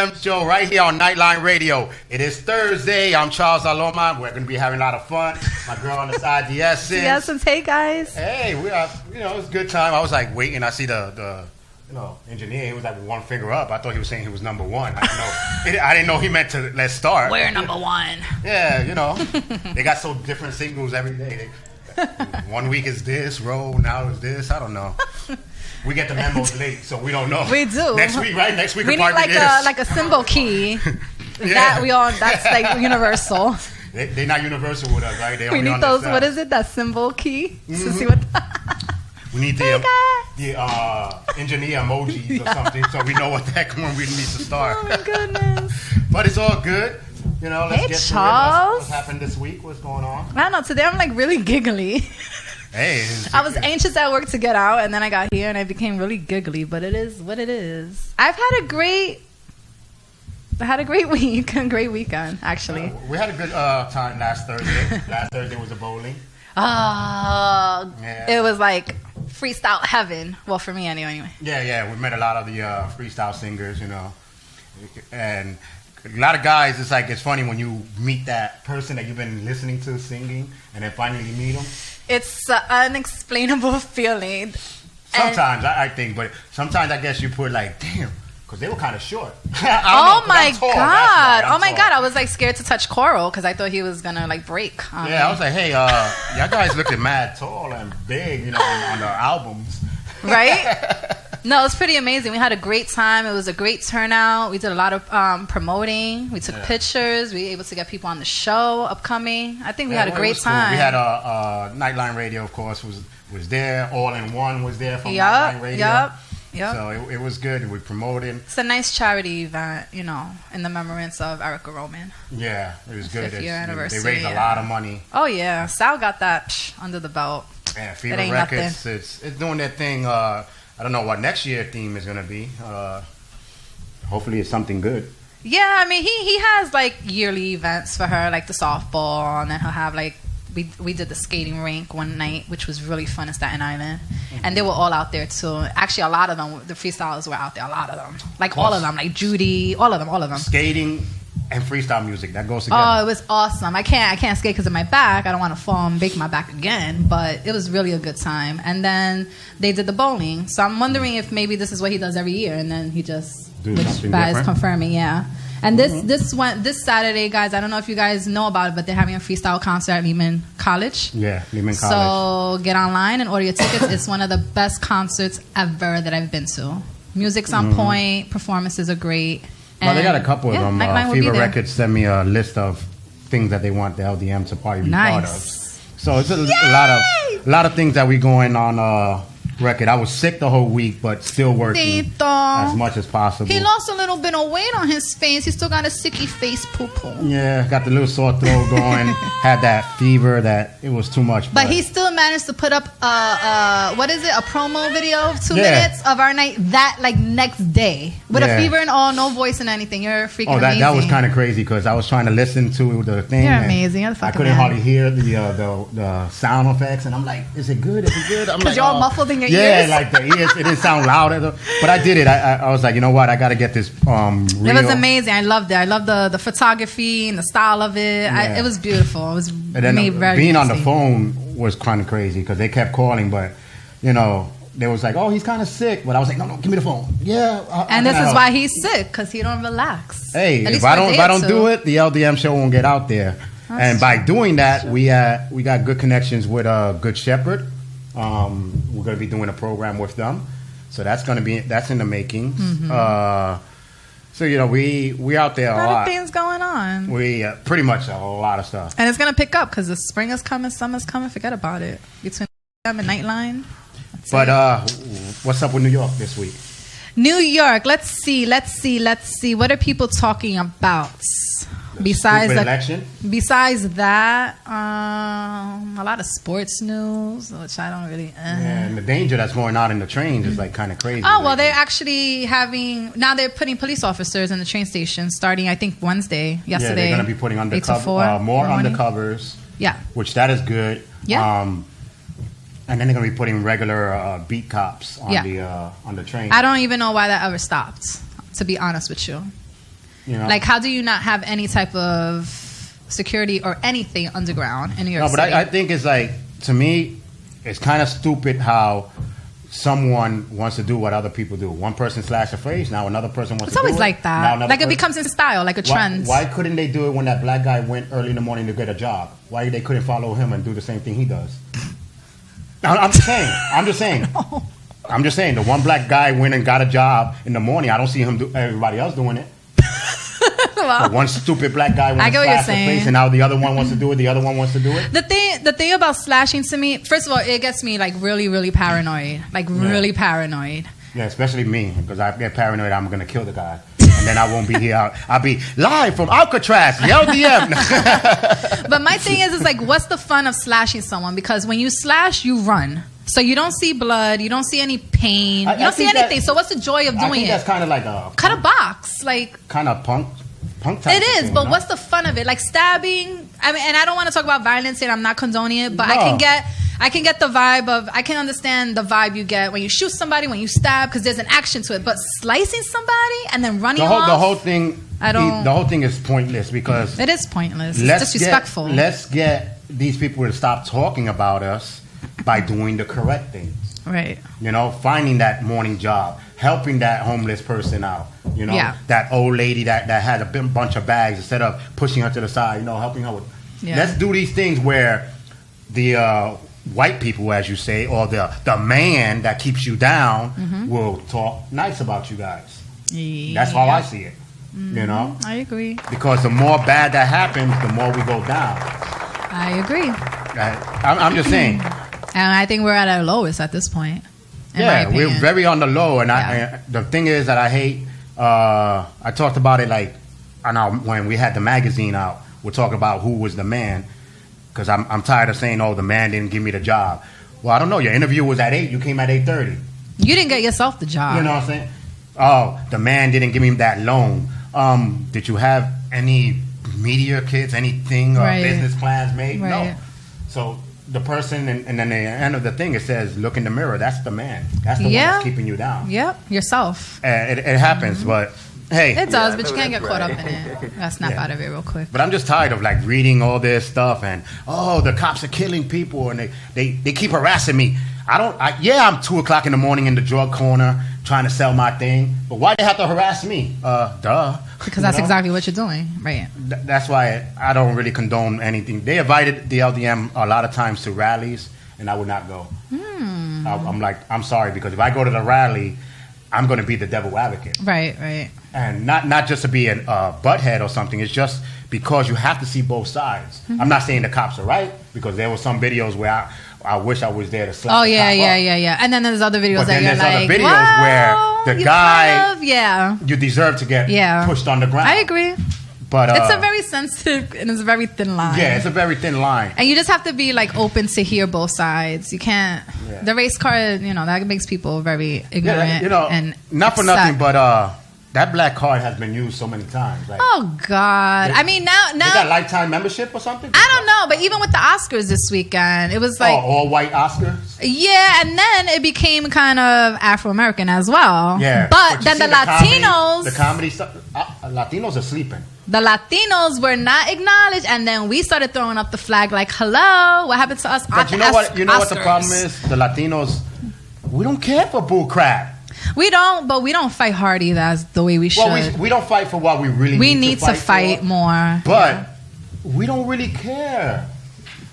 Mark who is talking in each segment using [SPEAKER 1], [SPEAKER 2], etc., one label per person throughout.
[SPEAKER 1] LDM Show right here on Nightline Radio. It is Thursday. I'm Charles Laloma. We're going to be having a lot of fun. My girl on the side, the Essence.
[SPEAKER 2] Hey, guys.
[SPEAKER 1] Hey, we are, it's a good time. I was like waiting. I see the engineer. He was like with one finger up. I thought he was saying he was number one. I didn't know he meant to let's start.
[SPEAKER 2] We're number one.
[SPEAKER 1] Yeah, they got so different singles every day. One week is this, now is this. I don't know. We get the memos late, so we don't know.
[SPEAKER 2] We do.
[SPEAKER 1] Next week, right? Next week
[SPEAKER 2] we need like a symbol key.
[SPEAKER 1] Yeah.
[SPEAKER 2] That's like universal.
[SPEAKER 1] They're not universal with us, right?
[SPEAKER 2] We need those. What is it? That symbol key to see what.
[SPEAKER 1] We need the engineer emojis or something, so we know what the heck when we need to start.
[SPEAKER 2] Oh my goodness!
[SPEAKER 1] But it's all good. Let's get
[SPEAKER 2] Charles.
[SPEAKER 1] What's happened this week? What's going on?
[SPEAKER 2] I don't know. Today I'm like really giggly.
[SPEAKER 1] Hey,
[SPEAKER 2] I was anxious at work to get out, and then I got here and I became really giggly. But it is what it is. I had a great week, a great weekend actually.
[SPEAKER 1] We had a good time last Thursday. Last Thursday was a bowling.
[SPEAKER 2] It was like freestyle heaven. Well, for me anyway.
[SPEAKER 1] Yeah. We met a lot of the freestyle singers, and a lot of guys. It's funny when you meet that person that you've been listening to singing, and then finally you meet them.
[SPEAKER 2] It's an unexplainable feeling.
[SPEAKER 1] Sometimes I think, but sometimes I guess you put like, damn, because they were kind of short.
[SPEAKER 2] Oh my god! Oh my god! I was like scared to touch Coral because I thought he was gonna like break.
[SPEAKER 1] I was like, hey, y'all guys looking mad tall and big, on the albums,
[SPEAKER 2] right? No, it's pretty amazing. We had a great time. It was a great turnout. We did a lot of promoting. We took pictures. We were able to get people on the show upcoming. I think we had a great time.
[SPEAKER 1] Cool. We had Nightline Radio, of course, was there. All in One was there from Nightline Radio. Yep. So it was good. We promoted.
[SPEAKER 2] It's a nice charity event, in the remembrance of Erica Roman.
[SPEAKER 1] Yeah, it was good.
[SPEAKER 2] 5th year anniversary.
[SPEAKER 1] They raised a lot of money.
[SPEAKER 2] Oh yeah, Sal got that under the belt.
[SPEAKER 1] Yeah, Fever Records. It's doing that thing. I don't know what next year's theme is going to be. Hopefully it's something good.
[SPEAKER 2] Yeah, I mean, he has like yearly events for her, like the softball, and then he'll have like, we did the skating rink one night, which was really fun in Staten Island. Mm-hmm. And they were all out there too. Actually, a lot of them, the freestylers were out there, a lot of them. Like all of them, like Judy, all of them. Skating
[SPEAKER 1] and freestyle music, that goes together.
[SPEAKER 2] Oh, it was awesome. I can't skate because of my back. I don't want to fall and break my back again, but it was really a good time. And then they did the bowling. So I'm wondering if maybe this is what he does every year, and then he just, which is confirming, yeah. And this Saturday, guys, I don't know if you guys know about it, but they're having a freestyle concert at Lehman College.
[SPEAKER 1] Yeah, Lehman College.
[SPEAKER 2] So get online and order your tickets. It's one of the best concerts ever that I've been to. Music's on point. Performances are great.
[SPEAKER 1] Well, they got a couple of them. Fever Records sent me a list of things that they want the LDM to probably be part of. So it's a lot of things that we going on record. I was sick the whole week, but still working as much as possible.
[SPEAKER 2] He lost a little bit of weight on his face. He still got a sicky face poo-poo.
[SPEAKER 1] Yeah, got the little sore throat going. Had that fever that it was too much.
[SPEAKER 2] But he still managed to put up a promo video of 2 minutes of our night that like next day with a fever and all, no voice and anything. You're freaking amazing.
[SPEAKER 1] That was kind of crazy because I was trying to listen to the thing.
[SPEAKER 2] You're amazing. You're
[SPEAKER 1] I couldn't hardly hear the sound effects, and I'm like, is it good? Is it good? I'm
[SPEAKER 2] because you're all muffled in your ears.
[SPEAKER 1] Yeah, like the ears, it didn't sound loud. But I did it. I was like, you know what? I got to get this real.
[SPEAKER 2] It was amazing. I loved it. I loved the photography and the style of it.
[SPEAKER 1] Yeah.
[SPEAKER 2] It was beautiful. It was made very
[SPEAKER 1] being
[SPEAKER 2] easy.
[SPEAKER 1] On the phone was kind of crazy because they kept calling, but they was like, oh, he's kind of sick. But I was like, no, give me the phone. Yeah.
[SPEAKER 2] And this is why he's sick, because he don't relax.
[SPEAKER 1] Hey, if I don't do it, the LDM show won't get out there. And by doing that, we got good connections with Good Shepherd. We're going to be doing a program with them, so that's in the making. Mm-hmm. So we out there a lot.
[SPEAKER 2] A lot of things going on.
[SPEAKER 1] We pretty much a lot of stuff,
[SPEAKER 2] and it's going to pick up because the spring is coming, summer's coming. Forget about it. Between them and Nightline.
[SPEAKER 1] But what's up with New York this week?
[SPEAKER 2] New York. Let's see. What are people talking about? Besides that, a lot of sports news, which I don't really.
[SPEAKER 1] Yeah, and the danger that's going on in the trains is like kind of crazy.
[SPEAKER 2] Oh well, they're actually they're putting police officers in the train station starting I think Yesterday.
[SPEAKER 1] Yeah, they're going to be putting more undercovers.
[SPEAKER 2] Yeah,
[SPEAKER 1] which that is good.
[SPEAKER 2] Yeah.
[SPEAKER 1] And then they're going to be putting regular beat cops on the train.
[SPEAKER 2] I don't even know why that ever stopped, to be honest with you.
[SPEAKER 1] You know?
[SPEAKER 2] Like, how do you not have any type of security or anything underground in New York City?
[SPEAKER 1] But I think it's like, to me, it's kind of stupid how someone wants to do what other people do. One person slash a face, now another person wants to do it.
[SPEAKER 2] It's always like that. Like, it becomes in style, like a trend.
[SPEAKER 1] Why couldn't they do it when that black guy went early in the morning to get a job? Why they couldn't follow him and do the same thing he does? I'm just saying.
[SPEAKER 2] No.
[SPEAKER 1] I'm just saying. The one black guy went and got a job in the morning. I don't see him everybody else doing it.
[SPEAKER 2] Well,
[SPEAKER 1] one stupid black guy wants to slash the face, and now the other one wants to do it. The other one wants to do it.
[SPEAKER 2] The thing about slashing, to me, first of all, it gets me like really, really paranoid. Like really paranoid.
[SPEAKER 1] Yeah, especially me, because I get paranoid I'm going to kill the guy. And then I won't be here. I'll be live from Alcatraz, the LDM.
[SPEAKER 2] But my thing is like, what's the fun of slashing someone? Because when you slash, you run. So you don't see blood, you don't see any pain, you don't see anything. So what's the joy of doing it?
[SPEAKER 1] I think that's kind of like a...
[SPEAKER 2] Cut a box. Like,
[SPEAKER 1] kind of punk type
[SPEAKER 2] it is,
[SPEAKER 1] thing,
[SPEAKER 2] but what's the fun of it? Like stabbing. I mean, and I don't want to talk about violence and I'm not condoning it, but no. I can get the vibe of, I can understand the vibe you get when you shoot somebody, when you stab, because there's an action to it. But slicing somebody and then running off,
[SPEAKER 1] the whole thing is pointless, because
[SPEAKER 2] it is pointless. It's disrespectful.
[SPEAKER 1] Let's get these people to stop talking about us by doing the correct things.
[SPEAKER 2] Right.
[SPEAKER 1] You know, finding that morning job, helping that homeless person out. You know, that old lady that had a bunch of bags, instead of pushing her to the side, you know, helping her with. Yeah. Let's do these things where the white people, as you say, or the man that keeps you down will talk nice about you guys. Yeah. That's how I see it. You know?
[SPEAKER 2] I agree.
[SPEAKER 1] Because the more bad that happens, the more we go down.
[SPEAKER 2] I agree.
[SPEAKER 1] I'm just saying.
[SPEAKER 2] And I think we're at our lowest at this point.
[SPEAKER 1] Yeah, we're very on the low. And the thing is that I hate, I talked about it like, when we had the magazine out, we're talking about who was the man. Because I'm tired of saying, oh, the man didn't give me the job. Well, I don't know. Your interview was at 8. You came at 8:30.
[SPEAKER 2] You didn't get yourself the job.
[SPEAKER 1] You know what I'm saying? Oh, the man didn't give me that loan. Did you have any media kits, anything, or business plans made? Right. No. So the person, and then the end of the thing, it says, look in the mirror. That's the man. That's the one that's keeping you down.
[SPEAKER 2] Yep, yourself.
[SPEAKER 1] It happens, but... Hey,
[SPEAKER 2] it does, but you can't get caught up in it. Let's snap out of it real quick.
[SPEAKER 1] But I'm just tired of like reading all this stuff and the cops are killing people and they keep harassing me. I'm 2:00 in the morning in the drug corner trying to sell my thing, but why they have to harass me? Duh.
[SPEAKER 2] Because that's exactly what you're doing, right?
[SPEAKER 1] That's why I don't really condone anything. They invited the LDM a lot of times to rallies, and I would not go. I'm sorry, because if I go to the rally, I'm going to be the devil advocate. Right. And not just to be a butthead or something. It's just because you have to see both sides. I'm not saying the cops are right, because there were some videos where I wish I was there to slap the cop up.
[SPEAKER 2] And then there's other videos that you're like,
[SPEAKER 1] other videos where the guy, you deserve to get pushed on the ground.
[SPEAKER 2] I agree.
[SPEAKER 1] But
[SPEAKER 2] it's a very sensitive and it's a very thin line.
[SPEAKER 1] Yeah, it's a very thin line.
[SPEAKER 2] And you just have to be like open to hear both sides. You can't. The race card, that makes people very ignorant. And
[SPEAKER 1] not for nothing, but that black card has been used so many times. Like,
[SPEAKER 2] oh God! I mean, now
[SPEAKER 1] is that lifetime membership or something?
[SPEAKER 2] I don't know, but even with the Oscars this weekend, it was like
[SPEAKER 1] all white Oscars.
[SPEAKER 2] Yeah, and then it became kind of Afro-American as well.
[SPEAKER 1] Yeah,
[SPEAKER 2] but then the Latinos,
[SPEAKER 1] the comedy stuff, Latinos are sleeping.
[SPEAKER 2] The Latinos were not acknowledged, and then we started throwing up the flag like, hello, what happened to us?
[SPEAKER 1] But you know what the problem is? The Latinos, we don't care for bull crap.
[SPEAKER 2] We don't, but we don't fight hard either as the way we should.
[SPEAKER 1] Well, we don't fight for what we really need to fight.
[SPEAKER 2] We need to fight more.
[SPEAKER 1] But we don't really care.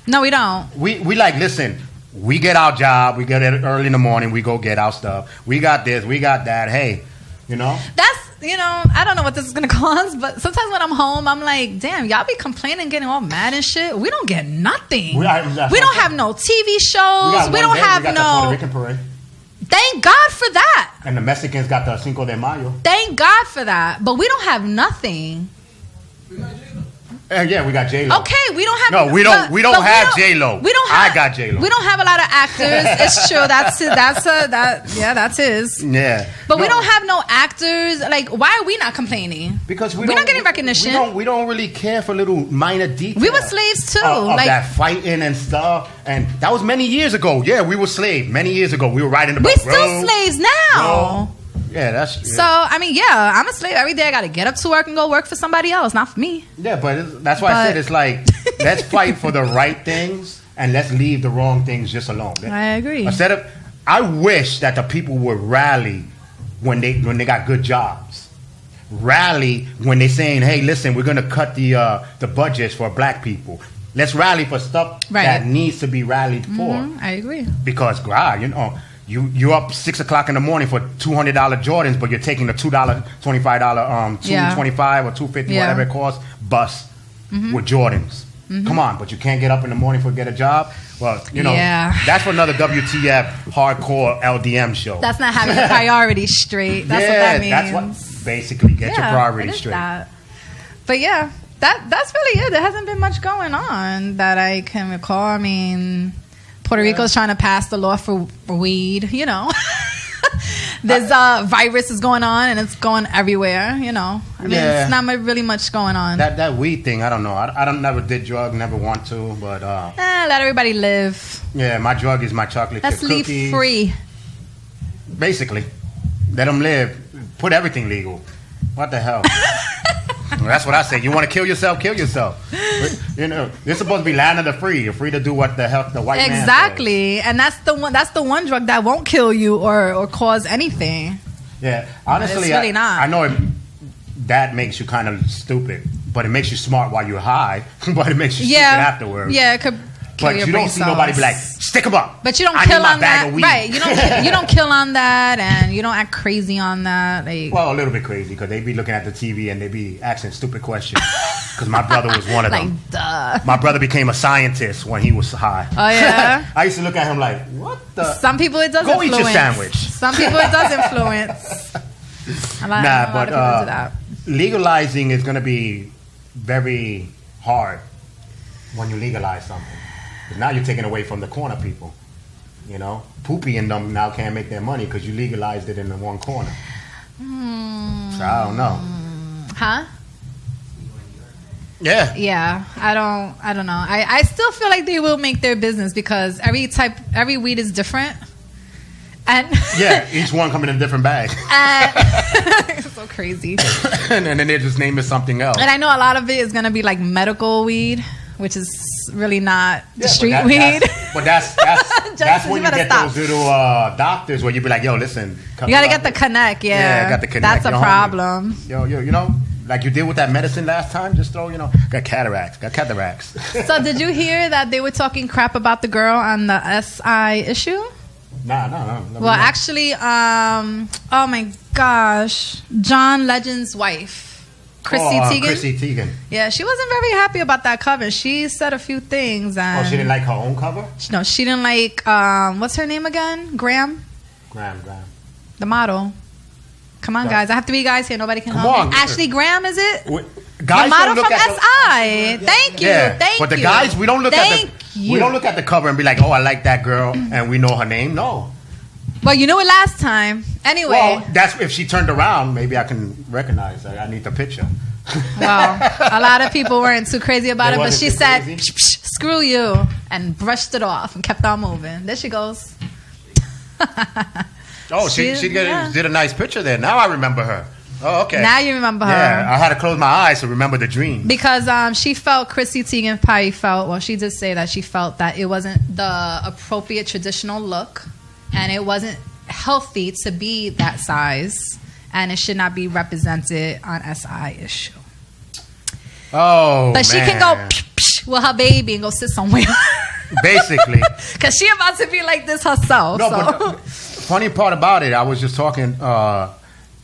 [SPEAKER 2] No, we don't.
[SPEAKER 1] We like, listen, we get our job, we get it early in the morning, we go get our stuff. We got this, we got that. Hey,
[SPEAKER 2] That's, I don't know what this is going to cause, but sometimes when I'm home, I'm like, damn, y'all be complaining, getting all mad and shit. We don't get nothing. We don't have no TV shows. We don't have no...
[SPEAKER 1] the Puerto Rican parade.
[SPEAKER 2] Thank God for that.
[SPEAKER 1] And the Mexicans got the Cinco de Mayo.
[SPEAKER 2] Thank God for that. But we don't have nothing.
[SPEAKER 1] Yeah, we got J-Lo.
[SPEAKER 2] Okay, we don't have...
[SPEAKER 1] No, we don't have J-Lo. I got J-Lo.
[SPEAKER 2] We don't have a lot of actors. It's true. That's his.
[SPEAKER 1] Yeah.
[SPEAKER 2] But we don't have no actors. Like, why are we not complaining?
[SPEAKER 1] Because we're
[SPEAKER 2] not getting recognition.
[SPEAKER 1] We don't really care for little minor details.
[SPEAKER 2] We were slaves too.
[SPEAKER 1] Of that fighting and stuff. And that was many years ago. Yeah, we were slaves. Many years ago. We were riding the boat.
[SPEAKER 2] We're still slaves now.
[SPEAKER 1] Yeah, that's... Yeah.
[SPEAKER 2] So, I mean, yeah, I'm a slave. Every day I got to get up to work and go work for somebody else, not for me.
[SPEAKER 1] Yeah, but that's why I said it's like, let's fight for the right things and let's leave the wrong things just alone.
[SPEAKER 2] I agree.
[SPEAKER 1] Instead of... I wish that the people would rally when they got good jobs. Rally when they're saying, hey, listen, we're going to cut the budgets for black people. Let's rally for stuff that needs to be rallied for.
[SPEAKER 2] I agree.
[SPEAKER 1] Because, God, you're up 6 o'clock in the morning for $200 Jordans, but you're taking the $25 $225 or $250 whatever it costs bus with Jordans. Come on, but you can't get up in the morning to get a job. Well, that's for another WTF hardcore LDM show.
[SPEAKER 2] That's not having your priorities straight. That's what that means.
[SPEAKER 1] That's what basically get your priorities straight.
[SPEAKER 2] That. But yeah, that's really it. There hasn't been much going on that I can recall. I mean, Puerto Rico's trying to pass the law for weed, There's virus is going on and it's going everywhere, I mean, it's not really much going on.
[SPEAKER 1] That weed thing, I don't know. I don't never did drug, never want to, but
[SPEAKER 2] let everybody live.
[SPEAKER 1] Yeah, my drug is my chocolate chip cookies.
[SPEAKER 2] Let's leave free.
[SPEAKER 1] Basically, let them live. Put everything legal. What the hell? Well, that's what I say. You want to kill yourself? Kill yourself. You're supposed to be land of the free. You're free to do what the hell the white man says.
[SPEAKER 2] Exactly, and that's the one drug that won't kill you or cause anything.
[SPEAKER 1] Yeah, honestly,
[SPEAKER 2] it's really not.
[SPEAKER 1] I know that makes you kind of stupid, but it makes you smart while you're high. But it makes you stupid afterwards.
[SPEAKER 2] Yeah, it could.
[SPEAKER 1] But you don't see nobody be like, stick them up.
[SPEAKER 2] But you don't kill on that, right? You don't kill on that, and you don't act crazy on that.
[SPEAKER 1] Well, a little bit crazy because they be looking at the TV and they be asking stupid questions. Because my brother was one of them.
[SPEAKER 2] Duh.
[SPEAKER 1] My brother became a scientist when he was high.
[SPEAKER 2] Oh yeah.
[SPEAKER 1] I used to look at him like, what the?
[SPEAKER 2] Some people it does
[SPEAKER 1] Go
[SPEAKER 2] influence.
[SPEAKER 1] Eat your sandwich.
[SPEAKER 2] Some people it does influence. A lot of people do that.
[SPEAKER 1] Legalizing is going to be very hard when you legalize something. Now you're taking away from the corner people. Poopy and them now can't make their money because you legalized it in the one corner. So I don't know.
[SPEAKER 2] Huh?
[SPEAKER 1] Yeah.
[SPEAKER 2] Yeah. I don't know. I still feel like they will make their business because every weed is different. And
[SPEAKER 1] each one coming in a different bag.
[SPEAKER 2] It's so crazy.
[SPEAKER 1] And then they just name it something else.
[SPEAKER 2] And I know a lot of it is going to be like medical weed, which is really not the street weed.
[SPEAKER 1] But that's when you get those little doctors where you be like, yo, listen.
[SPEAKER 2] You got to get the connect,
[SPEAKER 1] Yeah, I got the connect.
[SPEAKER 2] That's a problem.
[SPEAKER 1] Yo, like you did with that medicine last time, just throw, got cataracts.
[SPEAKER 2] So did you hear that they were talking crap about the girl on the SI issue?
[SPEAKER 1] No.
[SPEAKER 2] Well, actually, oh my gosh, John Legend's wife. Chrissy Teigen. Yeah, she wasn't very happy about that cover. She said a few things. And
[SPEAKER 1] she didn't like her own cover?
[SPEAKER 2] No, she didn't like, what's her name again? Graham. The model. Come on, guys. I have 3 guys here. Nobody can help me. Ashley Graham, is it?
[SPEAKER 1] Guys
[SPEAKER 2] the model from SI. Thank you. Thank you.
[SPEAKER 1] But the guys, we don't look at the cover and be like, oh, I like that girl, and we know her name. No.
[SPEAKER 2] Well, you knew it last time. Anyway.
[SPEAKER 1] Well, that's if she turned around, maybe I can recognize her. I need the picture.
[SPEAKER 2] Well, a lot of people weren't too crazy about it, but she said, psh, psh, screw you, and brushed it off and kept on moving. There she goes.
[SPEAKER 1] She did a nice picture there. Now I remember her. Oh, okay.
[SPEAKER 2] Now you remember her.
[SPEAKER 1] Yeah, I had to close my eyes to remember the dream.
[SPEAKER 2] Because she felt, Chrissy Teigen probably felt, well, she did say that she felt that it wasn't the appropriate traditional look. And it wasn't healthy to be that size, and it should not be represented on SI issue.
[SPEAKER 1] Oh,
[SPEAKER 2] but she can go psh, psh, with her baby and go sit somewhere.
[SPEAKER 1] Basically,
[SPEAKER 2] because she about to be like this herself.
[SPEAKER 1] No, but the funny part about it, I was just talking. I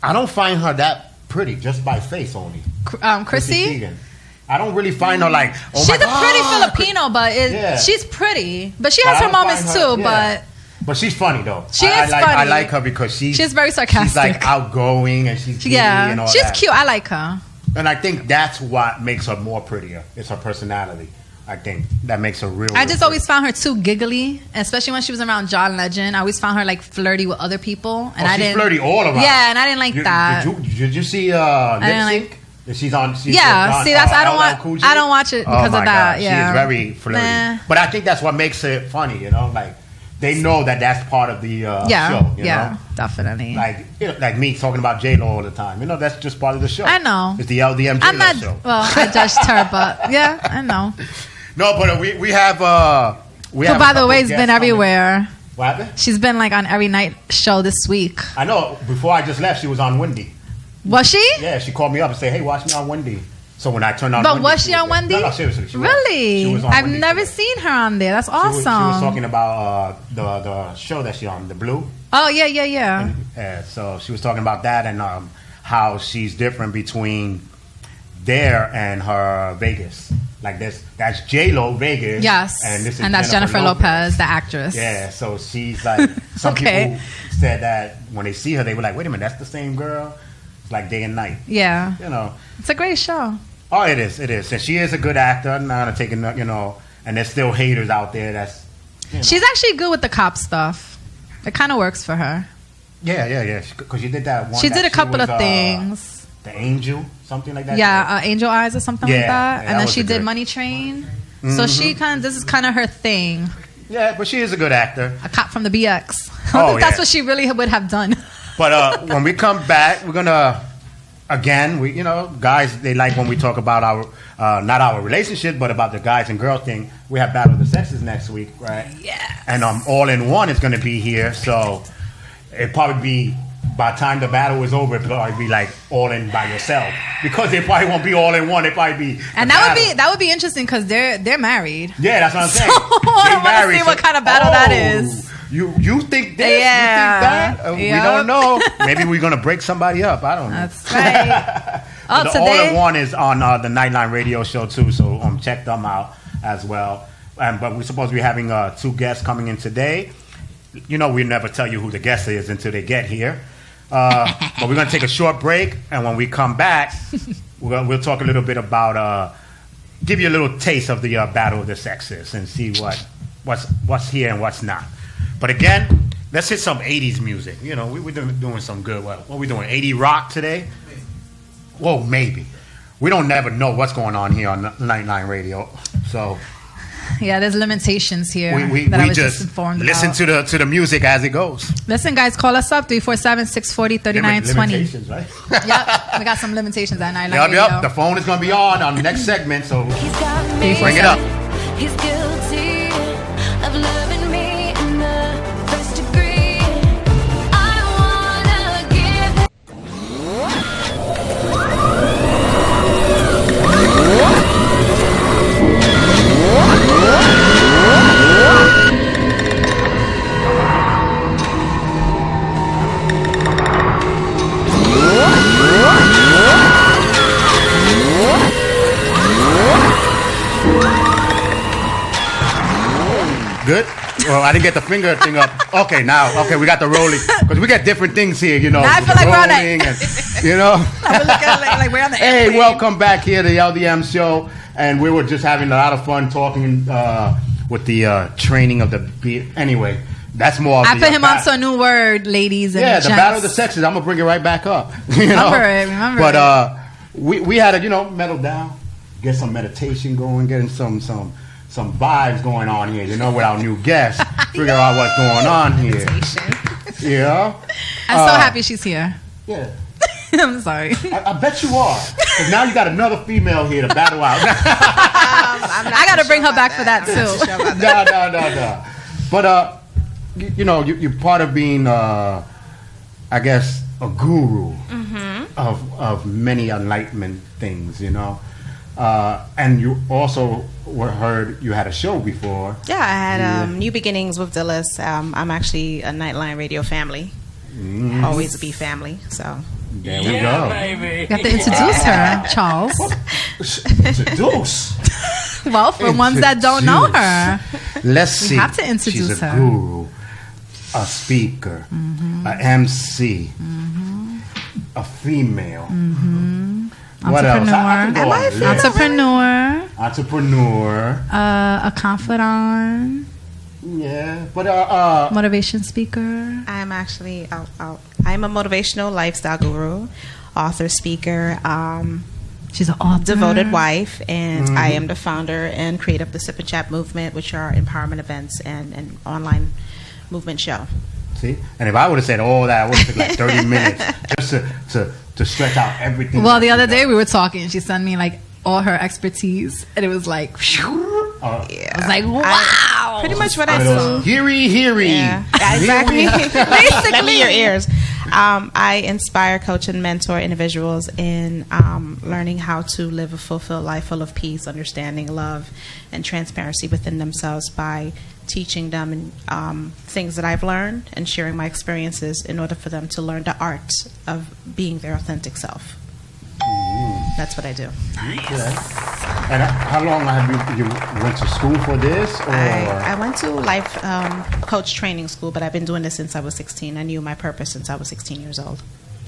[SPEAKER 1] don't find her that pretty just by face only.
[SPEAKER 2] Chrissy
[SPEAKER 1] Teigen. I don't really find her like. Oh
[SPEAKER 2] she's a pretty Filipino, but she's pretty. But she has her moments too.
[SPEAKER 1] But she's funny though.
[SPEAKER 2] She is funny.
[SPEAKER 1] I like her because she's very
[SPEAKER 2] sarcastic.
[SPEAKER 1] She's like outgoing and she's and all
[SPEAKER 2] she's
[SPEAKER 1] that.
[SPEAKER 2] Cute. I like her.
[SPEAKER 1] And I think that's what makes her more prettier. It's her personality. I think that makes her real.
[SPEAKER 2] I just always found her too giggly, especially when she was around John Legend. I always found her like flirty with other people, and I didn't.
[SPEAKER 1] She's flirty all around.
[SPEAKER 2] Yeah, and I didn't like that.
[SPEAKER 1] Did you see Lip Sync? She's on.
[SPEAKER 2] See, that's I don't watch it because of that.
[SPEAKER 1] God. Yeah, she is very flirty. But I think that's what makes it funny. Like they know that that's part of the show. You know?
[SPEAKER 2] Definitely.
[SPEAKER 1] Like me talking about J-Lo all the time. You know, that's just part of the show.
[SPEAKER 2] I know.
[SPEAKER 1] It's the LDM J-Lo show.
[SPEAKER 2] Well, I judged her, but yeah, I know.
[SPEAKER 1] No, but we have.
[SPEAKER 2] Who, by the way, has been everywhere.
[SPEAKER 1] What happened?
[SPEAKER 2] She's been like on every night show this week.
[SPEAKER 1] I know. Before I just left, she was on Wendy.
[SPEAKER 2] Was she?
[SPEAKER 1] Yeah, she called me up and said, "Hey, watch me on Wendy." So when I turned on,
[SPEAKER 2] but
[SPEAKER 1] Wendy,
[SPEAKER 2] was she on Wendy?
[SPEAKER 1] No, seriously.
[SPEAKER 2] Really?
[SPEAKER 1] She was on
[SPEAKER 2] I've
[SPEAKER 1] Wendy
[SPEAKER 2] never
[SPEAKER 1] today.
[SPEAKER 2] seen her on there. That's awesome.
[SPEAKER 1] She was talking about the show that she on, the Blue.
[SPEAKER 2] Oh yeah.
[SPEAKER 1] So she was talking about that and how she's different between there and her Vegas. Like that's J-Lo Vegas.
[SPEAKER 2] Yes.
[SPEAKER 1] And
[SPEAKER 2] that's Jennifer Lopez, the actress.
[SPEAKER 1] Yeah. So she's like, some people said that when they see her, they were like, wait a minute, that's the same girl. It's like day and night.
[SPEAKER 2] Yeah.
[SPEAKER 1] You know.
[SPEAKER 2] It's a great show.
[SPEAKER 1] Oh, it is. And she is a good actor. I'm not gonna take it, you know. And there's still haters out there. That's. You know.
[SPEAKER 2] She's actually good with the cop stuff. It kind of works for her.
[SPEAKER 1] Yeah. Because she did that one.
[SPEAKER 2] She did a couple of things.
[SPEAKER 1] The Angel, something like that.
[SPEAKER 2] Yeah, Angel Eyes or something like that.
[SPEAKER 1] Yeah,
[SPEAKER 2] and then
[SPEAKER 1] that
[SPEAKER 2] she
[SPEAKER 1] was
[SPEAKER 2] did
[SPEAKER 1] good.
[SPEAKER 2] Money Train. So she this is kind of her thing.
[SPEAKER 1] Yeah, but she is a good actor.
[SPEAKER 2] A cop from the BX. I think that's what she really would have done.
[SPEAKER 1] But when we come back, we're gonna again, guys, they like when we talk about our not our relationship, but about the guys and girls thing. We have Battle of the Sexes next week, right?
[SPEAKER 2] Yeah.
[SPEAKER 1] And All in One is gonna be here, so it'd probably be. By the time the battle is over, it'll probably be like all in by yourself because they probably won't be all in one. They probably be.
[SPEAKER 2] And that would be interesting because they're married.
[SPEAKER 1] Yeah, that's what I'm saying.
[SPEAKER 2] I want to see what kind of battle that is.
[SPEAKER 1] You think this?
[SPEAKER 2] Yeah.
[SPEAKER 1] You think that? We don't know. Maybe we're gonna break somebody up. I don't know.
[SPEAKER 2] That's right.
[SPEAKER 1] The All in One is on the Nightline Radio Show too, so check them out as well. But we're supposed to be having 2 guests coming in today. You know, we never tell you who the guest is until they get here. But we're going to take a short break, and when we come back, we'll talk a little bit about, give you a little taste of the Battle of the Sexes and see what's here and what's not. But again, let's hit some 80s music. You know, we're doing some good. What are we doing, 80 rock today? Well, maybe. We don't never know what's going on here on Nightline Radio, so...
[SPEAKER 2] Yeah, there's limitations here
[SPEAKER 1] we
[SPEAKER 2] that I was
[SPEAKER 1] just
[SPEAKER 2] informed
[SPEAKER 1] listen
[SPEAKER 2] about.
[SPEAKER 1] to the music as it goes.
[SPEAKER 2] Listen, guys, call us up 347-640-3920.
[SPEAKER 1] Limitations, right?
[SPEAKER 2] Yep, we got some limitations at Nightline Radio.
[SPEAKER 1] Yep. The phone is going to be on the next segment, so bring it up.
[SPEAKER 3] He's guilty of loving me in the first degree. I wanna give.
[SPEAKER 1] Good? Well, I didn't get the finger thing up. Okay, we got the rolling. Because we got different things here, you know.
[SPEAKER 2] Now I feel like we're on
[SPEAKER 1] rolling and, you know.
[SPEAKER 2] I was looking like we're on the
[SPEAKER 1] Hey,
[SPEAKER 2] airplane.
[SPEAKER 1] welcome back here to the LDM Show. And we were just having a lot of fun talking with the training of the beat. Anyway, that's more of
[SPEAKER 2] I
[SPEAKER 1] the...
[SPEAKER 2] put him on to a new word, ladies and
[SPEAKER 1] gents. The
[SPEAKER 2] gents.
[SPEAKER 1] Battle of the Sexes. I'm going to bring it right back up.
[SPEAKER 2] Remember it.
[SPEAKER 1] But we had to, metal down, get some meditation going, getting some vibes going on here, with our new guest. Figure out what's going on here. Yeah.
[SPEAKER 2] I'm so happy she's here.
[SPEAKER 1] Yeah.
[SPEAKER 2] I'm sorry.
[SPEAKER 1] I bet you are. Because now you got another female here to battle out.
[SPEAKER 2] I got to bring her back for that, too.
[SPEAKER 1] No. But, you're part of being, I guess, a guru of many enlightenment things, and you also heard you had a show before.
[SPEAKER 4] Yeah, I had New Beginnings with Dhylles. I'm actually a Nightline Radio family. Always be family, so.
[SPEAKER 1] There we go.
[SPEAKER 5] Baby.
[SPEAKER 2] You have to introduce her, Charles.
[SPEAKER 1] Introduce.
[SPEAKER 2] Well, for ones that don't know her.
[SPEAKER 1] Let's see.
[SPEAKER 2] We have to introduce
[SPEAKER 1] She's a
[SPEAKER 2] her.
[SPEAKER 1] guru, a speaker, a MC, a female. What else? I can go on the list. Entrepreneur.
[SPEAKER 2] A confidant.
[SPEAKER 1] Yeah, but
[SPEAKER 2] Motivation speaker.
[SPEAKER 4] I'm actually, I'm a motivational lifestyle guru, author, speaker,
[SPEAKER 2] She's an author.
[SPEAKER 4] devoted wife, and I am the founder and creator of the Sip and Chat movement, which are empowerment events and online movement show.
[SPEAKER 1] See? And if I would have said all that, I would have took like 30 minutes just to stretch out everything.
[SPEAKER 2] Well, the other day we were talking, and she sent me like all her expertise, and it was like,
[SPEAKER 4] Yeah.
[SPEAKER 2] I was like, wow.
[SPEAKER 4] Pretty much what I do.
[SPEAKER 1] Heary.
[SPEAKER 4] Yeah, exactly. Basically, let me your ears. I inspire, coach, and mentor individuals in learning how to live a fulfilled life full of peace, understanding, love, and transparency within themselves by teaching them things that I've learned and sharing my experiences in order for them to learn the art of being their authentic self. That's what I do.
[SPEAKER 1] Okay. And how long have you went to school for this? Or?
[SPEAKER 4] I went to life coach training school, but I've been doing this since I was 16. I knew my purpose since I was 16 years old.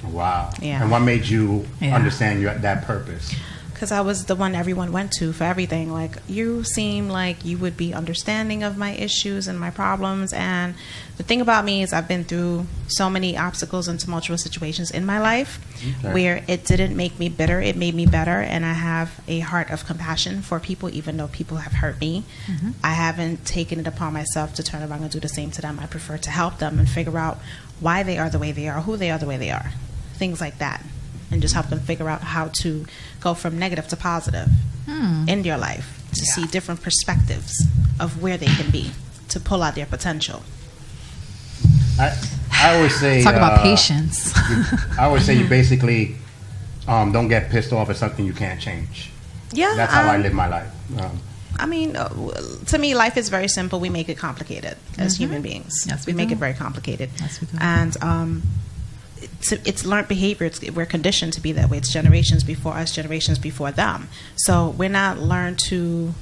[SPEAKER 1] Wow.
[SPEAKER 4] Yeah.
[SPEAKER 1] And what made you understand that purpose?
[SPEAKER 4] Because I was the one everyone went to for everything. Like, you seem like you would be understanding of my issues and my problems. And the thing about me is I've been through so many obstacles and tumultuous situations in my life where it didn't make me bitter. It made me better. And I have a heart of compassion for people, even though people have hurt me. I haven't taken it upon myself to turn around and do the same to them. I prefer to help them and figure out why they are the way they are, who they are the way they are, things like that. And just help them figure out how to go from negative to positive in their life, to see different perspectives of where they can be, to pull out their potential.
[SPEAKER 1] I always say...
[SPEAKER 2] Talk about patience.
[SPEAKER 1] I always say you basically don't get pissed off at something you can't change.
[SPEAKER 4] Yeah.
[SPEAKER 1] That's how I live my life.
[SPEAKER 4] I mean, to me, life is very simple. We make it complicated as human beings.
[SPEAKER 2] Yes,
[SPEAKER 4] we
[SPEAKER 2] we
[SPEAKER 4] make
[SPEAKER 2] do.
[SPEAKER 4] it very complicated.
[SPEAKER 2] Yes, we do.
[SPEAKER 4] And it's learned behavior. We're conditioned to be that way. It's generations before us, generations before them. So we're not learned to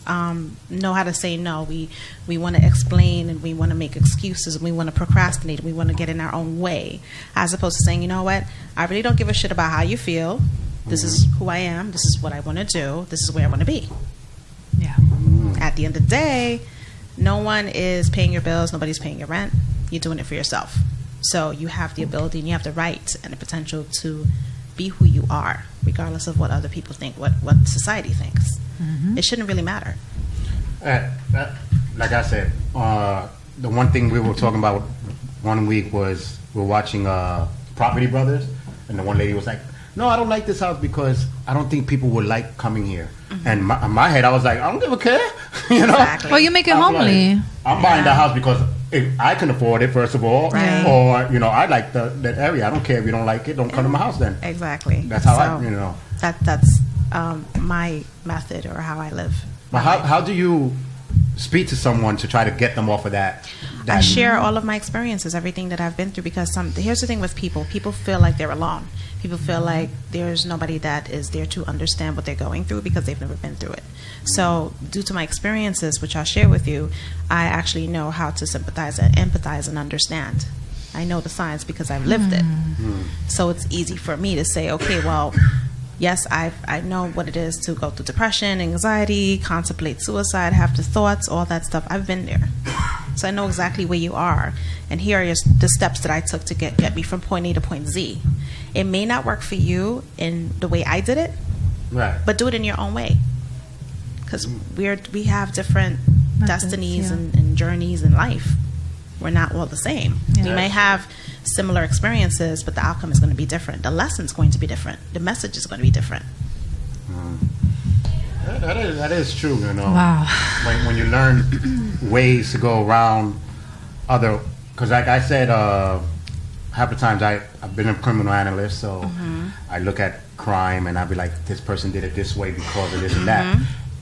[SPEAKER 4] know how to say no. We want to explain, and we want to make excuses, and we want to procrastinate, and we want to get in our own way, as opposed to saying, you know what, I really don't give a shit about how you feel. This is who I am. This is what I want to do. This is where I want to be.
[SPEAKER 2] Yeah.
[SPEAKER 4] At the end of the day, no one is paying your bills. Nobody's paying your rent. You're doing it for yourself. So you have the ability and you have the right and the potential to be who you are, regardless of what other people think, what society thinks. It shouldn't really matter.
[SPEAKER 1] Like I said, the one thing we were talking about one week was we were watching Property Brothers, and the one lady was like, no, I don't like this house because I don't think people would like coming here. And in my head, I was like, I don't give a care. You know?
[SPEAKER 4] Exactly.
[SPEAKER 2] Well, you make it
[SPEAKER 1] I'm
[SPEAKER 2] homely.
[SPEAKER 1] like, I'm buying the house because if I can afford it, first of all,
[SPEAKER 4] Right.
[SPEAKER 1] or I like that area. I don't care if you don't like it. Don't come to my house then.
[SPEAKER 4] Exactly.
[SPEAKER 1] That's how I.
[SPEAKER 4] That's my method, or how I live.
[SPEAKER 1] But how do you speak to someone to try to get them off of that?
[SPEAKER 4] I share all of my experiences, everything that I've been through, because here's the thing with people. People feel like they're alone. People feel like there's nobody that is there to understand what they're going through because they've never been through it. So due to my experiences, which I'll share with you, I actually know how to sympathize and empathize and understand. I know the signs because I've lived it. So it's easy for me to say, okay, well, yes, I know what it is to go through depression, anxiety, contemplate suicide, have the thoughts, all that stuff. I've been there. So I know exactly where you are. And here are the steps that I took to get me from point A to point Z. It may not work for you in the way I did it,
[SPEAKER 1] Right.
[SPEAKER 4] but do it in your own way. Because we have different destinies
[SPEAKER 2] yeah.
[SPEAKER 4] and journeys in life. We're not all the same.
[SPEAKER 2] Yeah.
[SPEAKER 4] We may have similar experiences, but the outcome is going to be different. The lesson's going to be different. The message is going to be different.
[SPEAKER 1] That is true,
[SPEAKER 2] Wow.
[SPEAKER 1] When you learn ways to go around other, because like I said, half the times I've been a criminal analyst, so I look at crime and I'll be like, this person did it this way because of this and that.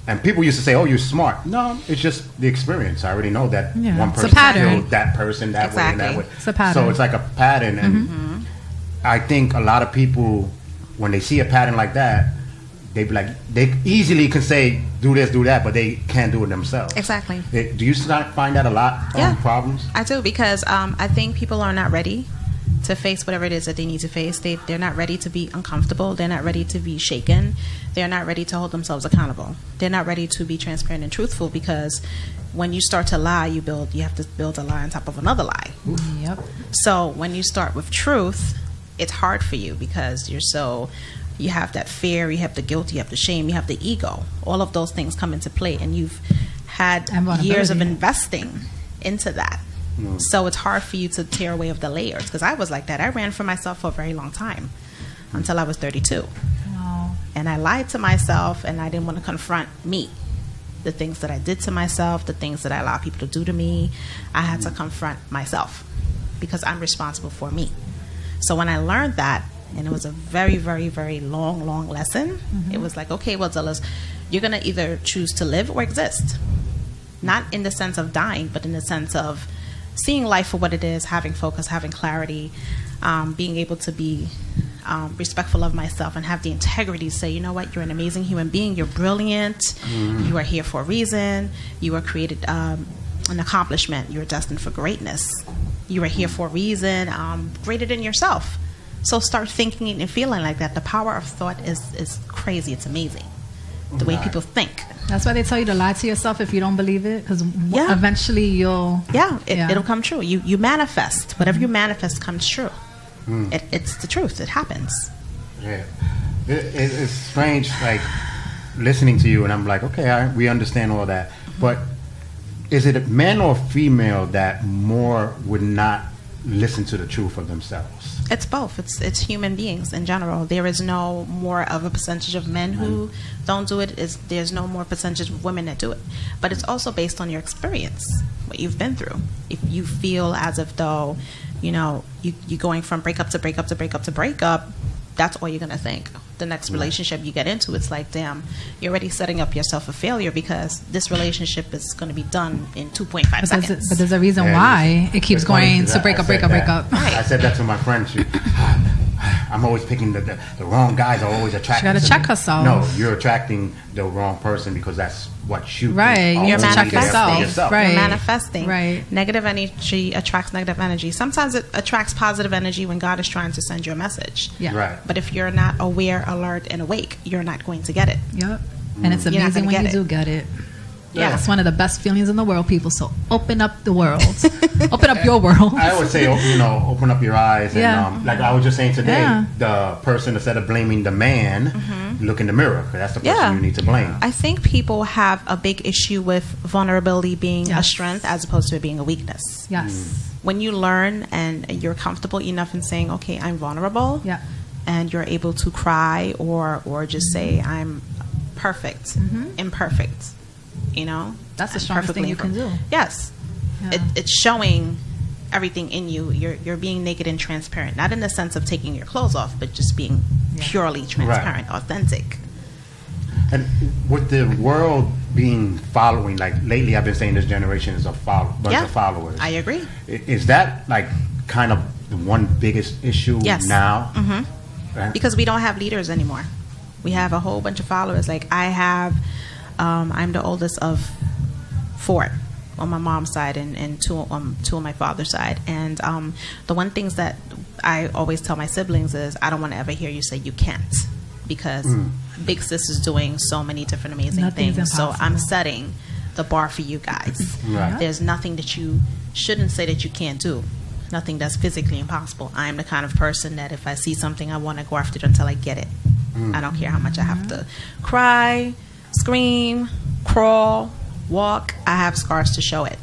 [SPEAKER 1] And people used to say, oh, you're smart. No, it's just the experience. I already know that one
[SPEAKER 2] It's a
[SPEAKER 1] person
[SPEAKER 2] pattern.
[SPEAKER 1] killed that person that way and that way.
[SPEAKER 2] It's a pattern.
[SPEAKER 1] So it's like a pattern. And I think a lot of people, when they see a pattern like that, they be like, they easily can say, do this, do that, but they can't do it themselves.
[SPEAKER 4] Exactly.
[SPEAKER 1] Do you find that a lot problems?
[SPEAKER 4] I do, because I think people are not ready to face whatever it is that they need to face. They're not ready to be uncomfortable. They're not ready to be shaken. They're not ready to hold themselves accountable. They're not ready to be transparent and truthful, because when you start to lie, you have to build a lie on top of another lie.
[SPEAKER 2] Yep.
[SPEAKER 4] So when you start with truth, it's hard for you because you have that fear, you have the guilt, you have the shame, you have the ego. All of those things come into play, and you've had
[SPEAKER 2] And
[SPEAKER 4] years of
[SPEAKER 2] vulnerability.
[SPEAKER 4] investing into that. So it's hard for you to tear away of the layers, because I was like that. I ran for myself for a very long time until I was 32.
[SPEAKER 2] Wow.
[SPEAKER 4] And I lied to myself, and I didn't want to confront me. The things that I did to myself, the things that I allowed people to do to me, I had to confront myself because I'm responsible for me. So when I learned that, and it was a very, very, very long lesson, it was like, okay, well, Dhylles, you're going to either choose to live or exist. Not in the sense of dying, but in the sense of seeing life for what it is, having focus, having clarity, being able to be respectful of myself and have the integrity to say, you know what, you're an amazing human being, you're brilliant, you are here for a reason, you are created an accomplishment, you're destined for greatness, you are here for a reason, greater than yourself. So start thinking and feeling like that. The power of thought is crazy. It's amazing. The way people think.
[SPEAKER 2] That's why they tell you to lie to yourself if you don't believe it, because eventually you'll...
[SPEAKER 4] It'll come true. You manifest. Whatever you manifest comes true. It's the truth. It happens.
[SPEAKER 1] Yeah. It's strange, like, listening to you, and I'm like, okay, we understand all that. But is it men or female that more would not listen to the truth of themselves?
[SPEAKER 4] It's both. It's human beings in general. There is no more of a percentage of men who don't do it. There's no more percentage of women that do it. But it's also based on your experience, what you've been through. If you feel as if though, you're going from breakup to breakup to breakup to breakup, that's all you're going to think. The next relationship you get into, it's like, damn, you're already setting up yourself for failure because this relationship is going to be done in 2.5 seconds.
[SPEAKER 2] But there's a reason why it keeps going to break up.
[SPEAKER 1] I said that to my friend. I'm always picking the wrong guys. I always attract.
[SPEAKER 2] She got to check herself.
[SPEAKER 1] No, you're attracting the wrong person because that's what you
[SPEAKER 2] right. You have to check yourself. Right.
[SPEAKER 4] You're manifesting.
[SPEAKER 2] Right.
[SPEAKER 4] Negative energy attracts negative energy. Sometimes it attracts positive energy when God is trying to send you a message.
[SPEAKER 2] Yeah.
[SPEAKER 1] Right.
[SPEAKER 4] But if you're not aware, alert, and awake, you're not going to get it.
[SPEAKER 2] Yep. And it's amazing when you do get it.
[SPEAKER 4] Yeah.
[SPEAKER 2] It's one of the best feelings in the world, people. So open up the world. Open up your world.
[SPEAKER 1] I always say, open up your eyes. And like I was just saying today, the person, instead of blaming the man, look in the mirror. 'Cause that's the person you need to blame.
[SPEAKER 4] I think people have a big issue with vulnerability being a strength as opposed to it being a weakness.
[SPEAKER 2] Yes.
[SPEAKER 4] When you learn and you're comfortable enough in saying, okay, I'm vulnerable, and you're able to cry or just say, I'm perfect, imperfect.
[SPEAKER 2] That's the strongest thing you can do.
[SPEAKER 4] Yes. Yeah. It's showing everything in you. You're being naked and transparent, not in the sense of taking your clothes off, but just being purely transparent, authentic.
[SPEAKER 1] And with the world being following, like lately I've been saying this generation is a bunch of followers.
[SPEAKER 4] I agree.
[SPEAKER 1] Is that like kind of the one biggest issue now?
[SPEAKER 4] Right? Because we don't have leaders anymore. We have a whole bunch of followers. Like I have... I'm the oldest of 4 on my mom's side and 2 on my father's side. And the one things that I always tell my siblings is I don't want to ever hear you say you can't, because Big Sis is doing so many different amazing things. So I'm setting the bar for you guys.
[SPEAKER 1] Right.
[SPEAKER 4] There's nothing that you shouldn't say that you can't do. Nothing that's physically impossible. I am the kind of person that if I see something, I want to go after it until I get it. I don't care how much I have to cry, scream, crawl, walk. I have scars to show it.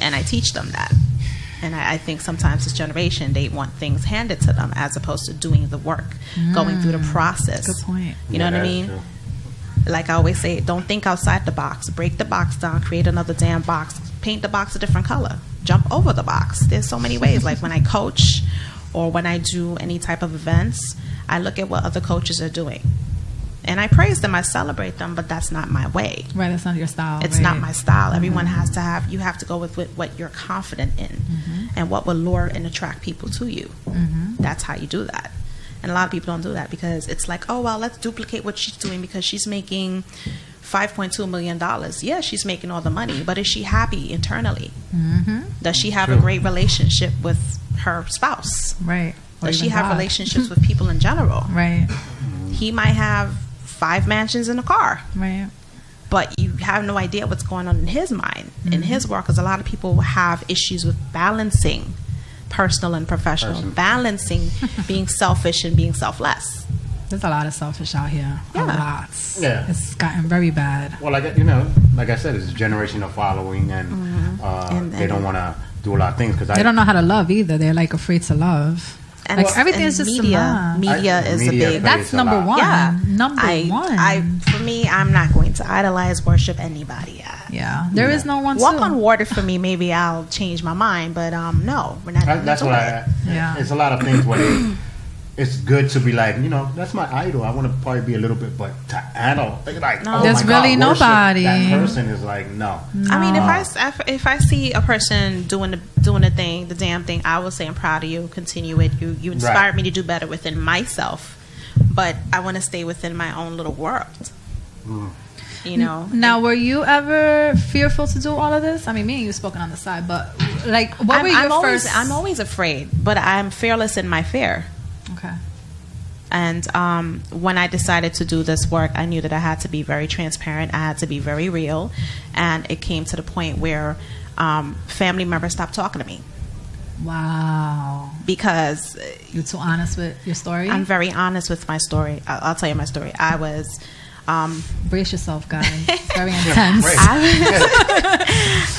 [SPEAKER 4] And I teach them that. And I think sometimes this generation, they want things handed to them as opposed to doing the work, going through the process.
[SPEAKER 2] Good point.
[SPEAKER 4] You know what I mean?
[SPEAKER 1] True.
[SPEAKER 4] Like I always say, don't think outside the box. Break the box down, create another damn box, paint the box a different color, jump over the box. There's so many ways. Like when I coach or when I do any type of events, I look at what other coaches are doing. And I praise them, I celebrate them, but that's not my way.
[SPEAKER 2] Right, that's not your style.
[SPEAKER 4] It's not my style. Everyone has to have, you have to go with what you're confident in and what will lure and attract people to you. That's how you do that. And a lot of people don't do that because it's like, oh, well, let's duplicate what she's doing because she's making $5.2 million. Yeah, she's making all the money, but is she happy internally? Does she have a great relationship with her spouse?
[SPEAKER 2] Right.
[SPEAKER 4] Does she have relationships with people in general?
[SPEAKER 2] Right.
[SPEAKER 4] He might have 5 mansions in a car.
[SPEAKER 2] Right.
[SPEAKER 4] But you have no idea what's going on in his mind, in his work, because a lot of people have issues with balancing personal and professional, balancing being selfish and being selfless.
[SPEAKER 2] There's a lot of selfish out here. A lot.
[SPEAKER 1] Yeah.
[SPEAKER 2] It's gotten very bad.
[SPEAKER 1] Well, like I said, it's a generation of following, and they don't want to do a lot of things because
[SPEAKER 2] They don't know how to love either. They're like afraid to love.
[SPEAKER 4] And
[SPEAKER 2] Like everything is just
[SPEAKER 4] media. Media is a big.
[SPEAKER 2] That's number one.
[SPEAKER 4] Yeah,
[SPEAKER 2] Number one.
[SPEAKER 4] For me, I'm not going to idolize, worship anybody.
[SPEAKER 2] Yeah, there is no one.
[SPEAKER 4] Walk on water for me. Maybe I'll change my mind, but no, we're not.
[SPEAKER 1] That's what
[SPEAKER 2] Yeah.
[SPEAKER 1] It's a lot of things where it's good to be like, that's my idol. I want to probably be a little bit, but to idol, like,
[SPEAKER 4] No.
[SPEAKER 1] oh
[SPEAKER 2] There's
[SPEAKER 1] my God,
[SPEAKER 2] really
[SPEAKER 1] worship
[SPEAKER 2] nobody.
[SPEAKER 1] That person is like, no.
[SPEAKER 4] I mean, if I see a person doing the thing, the damn thing, I will say I'm proud of you. Continue it. You inspired me to do better within myself, but I want to stay within my own little world.
[SPEAKER 2] Now, were you ever fearful to do all of this? I mean, me and you spoken on the side, but like, what were your first?
[SPEAKER 4] I'm always afraid, but I'm fearless in my fear.
[SPEAKER 2] Okay.
[SPEAKER 4] And when I decided to do this work, I knew that I had to be very transparent. I had to be very real. And it came to the point where family members stopped talking to me.
[SPEAKER 2] Wow.
[SPEAKER 4] Because
[SPEAKER 2] you're too honest with your story?
[SPEAKER 4] I'm very honest with my story. I'll tell you my story. I was...
[SPEAKER 2] brace yourself, guys. Very intense.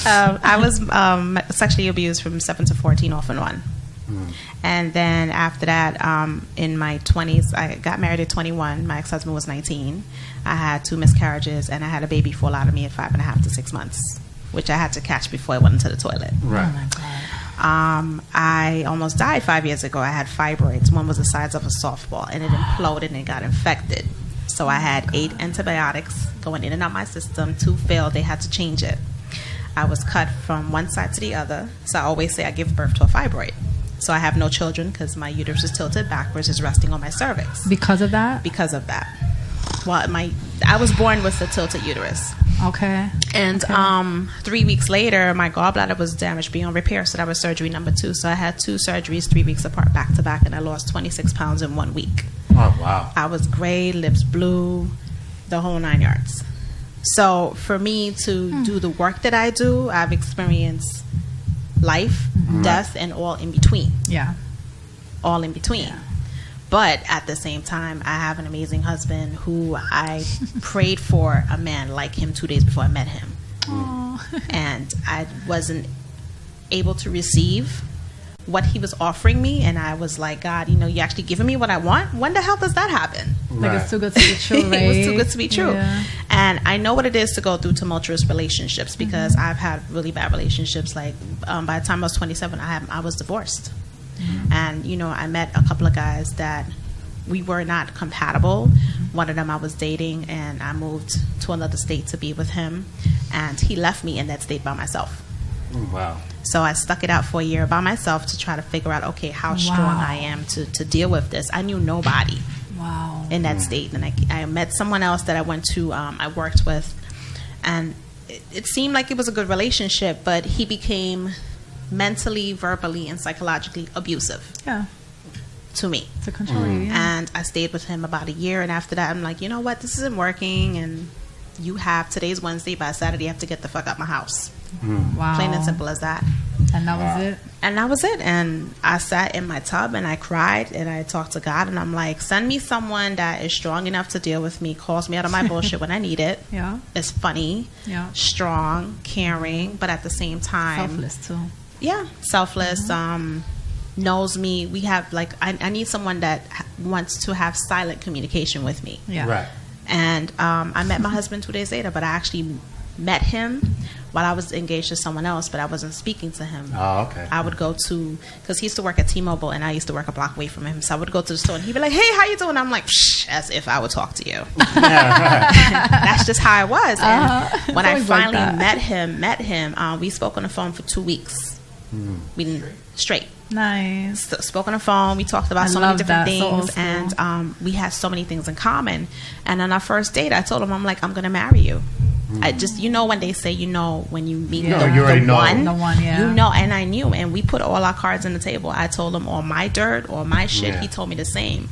[SPEAKER 4] I was sexually abused from 7 to 14 off and on. And then after that, in my 20s, I got married at 21. My ex-husband was 19. I had 2 miscarriages, and I had a baby fall out of me at 5.5 to 6 months, which I had to catch before I went into the toilet.
[SPEAKER 1] Right.
[SPEAKER 2] Oh my God.
[SPEAKER 4] I almost died 5 years ago. I had fibroids. One was the size of a softball, and it imploded and it got infected. So I had 8 antibiotics going in and out my system. 2 failed. They had to change it. I was cut from one side to the other. So I always say I give birth to a fibroid. So I have no children because my uterus is tilted backwards, is resting on my cervix.
[SPEAKER 2] Because of that?
[SPEAKER 4] Because of that. Well, I was born with a tilted uterus.
[SPEAKER 2] Okay.
[SPEAKER 4] And 3 weeks later, my gallbladder was damaged beyond repair, so that was surgery number 2. So I had 2 surgeries 3 weeks apart, back to back, and I lost 26 pounds in 1 week.
[SPEAKER 1] Oh, wow.
[SPEAKER 4] I was gray, lips blue, the whole 9 yards. So for me to do the work that I do, I've experienced life, death, and all in between.
[SPEAKER 2] Yeah.
[SPEAKER 4] All in between.
[SPEAKER 2] Yeah.
[SPEAKER 4] But at the same time, I have an amazing husband who I prayed for a man like him 2 days before I met him. And I wasn't able to receive what he was offering me, and I was like, God, you actually giving me what I want? When the hell does that happen?
[SPEAKER 2] Like, it's too good to be true, right?
[SPEAKER 4] It was too good to be true.
[SPEAKER 2] Yeah.
[SPEAKER 4] And I know what it is to go through tumultuous relationships because I've had really bad relationships. Like, by the time I was 27, I was divorced. And, I met a couple of guys that we were not compatible. One of them I was dating, and I moved to another state to be with him. And he left me in that state by myself.
[SPEAKER 1] Wow.
[SPEAKER 4] So I stuck it out for a year by myself to try to figure out, okay, how strong I am to deal with this. I knew nobody in that state. And I met someone else that I went to, I worked with. And it seemed like it was a good relationship, but he became mentally, verbally, and psychologically abusive.
[SPEAKER 2] Yeah.
[SPEAKER 4] To me.
[SPEAKER 2] To control you, yeah.
[SPEAKER 4] And I stayed with him about a year. And after that, I'm like, you know what? This isn't working. And today's Wednesday. By Saturday, you have to get the fuck out my house.
[SPEAKER 2] Wow.
[SPEAKER 4] Plain and simple as that.
[SPEAKER 2] And that was it?
[SPEAKER 4] And that was it. And I sat in my tub and I cried and I talked to God. And I'm like, send me someone that is strong enough to deal with me, calls me out of my bullshit when I need it.
[SPEAKER 2] Yeah.
[SPEAKER 4] Is funny. Yeah. Strong, caring, but at the same time.
[SPEAKER 2] Selfless, too.
[SPEAKER 4] Yeah. Selfless. Knows me. We have, I need someone that wants to have silent communication with me.
[SPEAKER 2] Yeah.
[SPEAKER 1] Right.
[SPEAKER 4] And I met my husband 2 days later, but I actually met him while I was engaged to someone else, but I wasn't speaking to him.
[SPEAKER 1] Oh, okay.
[SPEAKER 4] I would go to, because he used to work at T-Mobile and I used to work a block away from him. So I would go to the store and he'd be like, hey, how you doing? I'm like, shh, as if I would talk to you. That's just how I was. And when I finally met him, we spoke on the phone for 2 weeks. We didn't straight.
[SPEAKER 2] Nice.
[SPEAKER 4] Spoke on the phone. We talked about so many different things,
[SPEAKER 2] so
[SPEAKER 4] and we had so many things in common. And on our first date, I told him, I'm like, I'm going to marry you. I just, when they say, when you meet
[SPEAKER 1] you already know.
[SPEAKER 2] The one, yeah.
[SPEAKER 4] And I knew, and we put all our cards on the table. I told him all my dirt, all my shit. Yeah. He told me the same.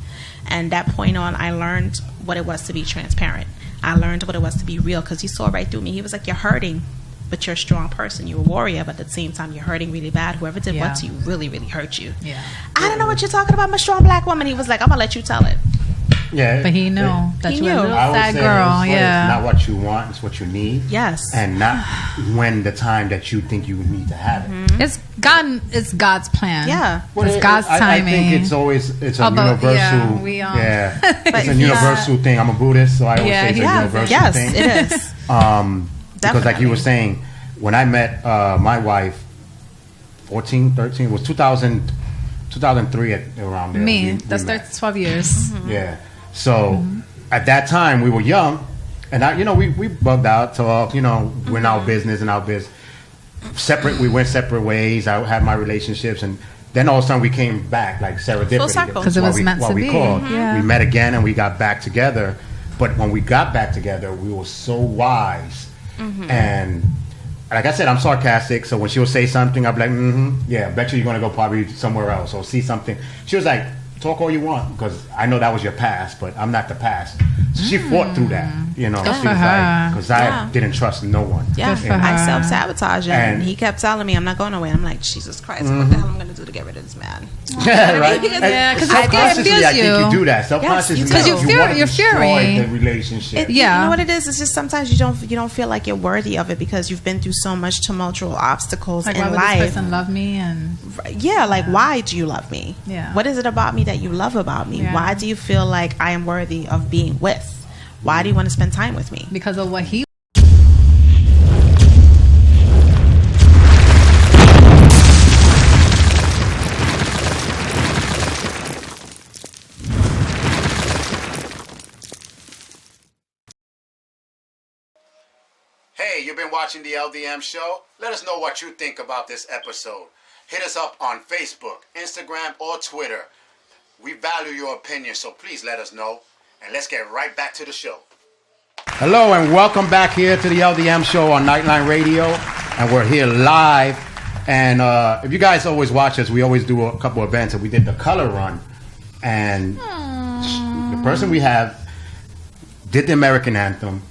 [SPEAKER 4] And that point on, I learned what it was to be transparent. I learned what it was to be real, because he saw right through me. He was like, you're hurting, but you're a strong person. You're a warrior, but at the same time, you're hurting really bad. Whoever did what to you really, really hurt you.
[SPEAKER 2] Yeah.
[SPEAKER 4] I don't know what you're talking about. I'm a strong black woman. He was like, I'm going to let you tell it.
[SPEAKER 1] Yeah,
[SPEAKER 2] But he knew that
[SPEAKER 4] He
[SPEAKER 2] you were a
[SPEAKER 4] knew.
[SPEAKER 2] little
[SPEAKER 1] I would
[SPEAKER 2] sad
[SPEAKER 1] say
[SPEAKER 2] girl.
[SPEAKER 1] it's
[SPEAKER 2] Yeah.
[SPEAKER 1] not what you want; it's what you need.
[SPEAKER 4] Yes.
[SPEAKER 1] And not when the time that you think you need to have it.
[SPEAKER 2] It's God. It's God's plan.
[SPEAKER 4] Yeah.
[SPEAKER 2] It's God's
[SPEAKER 1] I
[SPEAKER 2] timing.
[SPEAKER 1] think it's always a
[SPEAKER 2] But,
[SPEAKER 1] universal.
[SPEAKER 2] yeah, we,
[SPEAKER 1] it's a universal thing. I'm a Buddhist, so I always say it's a universal
[SPEAKER 4] yes,
[SPEAKER 1] thing.
[SPEAKER 4] it is.
[SPEAKER 1] Because like you were saying, when I met my wife, 13, it was 2003 around there.
[SPEAKER 2] Me.
[SPEAKER 1] We
[SPEAKER 2] That's
[SPEAKER 1] met.
[SPEAKER 2] 12 years.
[SPEAKER 1] Yeah. So at that time we were young, and we bugged out, talk, went our business and our biz. We went separate ways. I had my relationships, and then all of a sudden we came back like serendipity.
[SPEAKER 4] Full circle.
[SPEAKER 2] 'Cause it was meant to be. Yeah.
[SPEAKER 1] We met again and we got back together. But when we got back together, we were so wise. And like I said, I'm sarcastic. So when she would say something, I'd be like, yeah, I bet you're going to go probably somewhere else or see something. She was like, talk all you want, because I know that was your past, but I'm not the past. So she fought through that, She was like, because I didn't trust no one.
[SPEAKER 4] Yeah,
[SPEAKER 2] Good for
[SPEAKER 4] I
[SPEAKER 2] her.
[SPEAKER 4] self-sabotage him, and
[SPEAKER 1] And-
[SPEAKER 4] he kept telling me, I'm not going away. I'm like, Jesus Christ, what the hell am I going to do to get rid of this man?
[SPEAKER 1] Yeah, right.
[SPEAKER 2] Yeah, 'cause it
[SPEAKER 1] subconsciously,
[SPEAKER 2] feels
[SPEAKER 1] I think
[SPEAKER 2] you.
[SPEAKER 1] you do that. Subconsciously,
[SPEAKER 4] Yes, 'cause
[SPEAKER 2] you fear-
[SPEAKER 1] want to
[SPEAKER 2] you're
[SPEAKER 1] destroy
[SPEAKER 2] fearing.
[SPEAKER 1] the relationship.
[SPEAKER 2] Yeah.
[SPEAKER 4] You know what it is? It's just sometimes you don't feel like you're worthy of it because you've been through so much tumultuous obstacles
[SPEAKER 2] Like,
[SPEAKER 4] in
[SPEAKER 2] why would
[SPEAKER 4] life.
[SPEAKER 2] this person love me? And
[SPEAKER 4] Yeah, like why do you love me?
[SPEAKER 2] Yeah.
[SPEAKER 4] What is it about me that you love about me?
[SPEAKER 2] Yeah.
[SPEAKER 4] Why do you feel like I am worthy of being with? Why do you want to spend time with me?
[SPEAKER 2] because of what he.
[SPEAKER 1] Hey, you've been watching the LDM Show? Let us know what you think about this episode. Hit us up on Facebook, Instagram, or Twitter. We value your opinion, so please let us know. And let's get right back to the show. Hello, and welcome back here to the LDM Show on Nightline Radio. And we're here live. And if you guys always watch us, we always do a couple events. And we did the color run. And the person we have did the American anthem,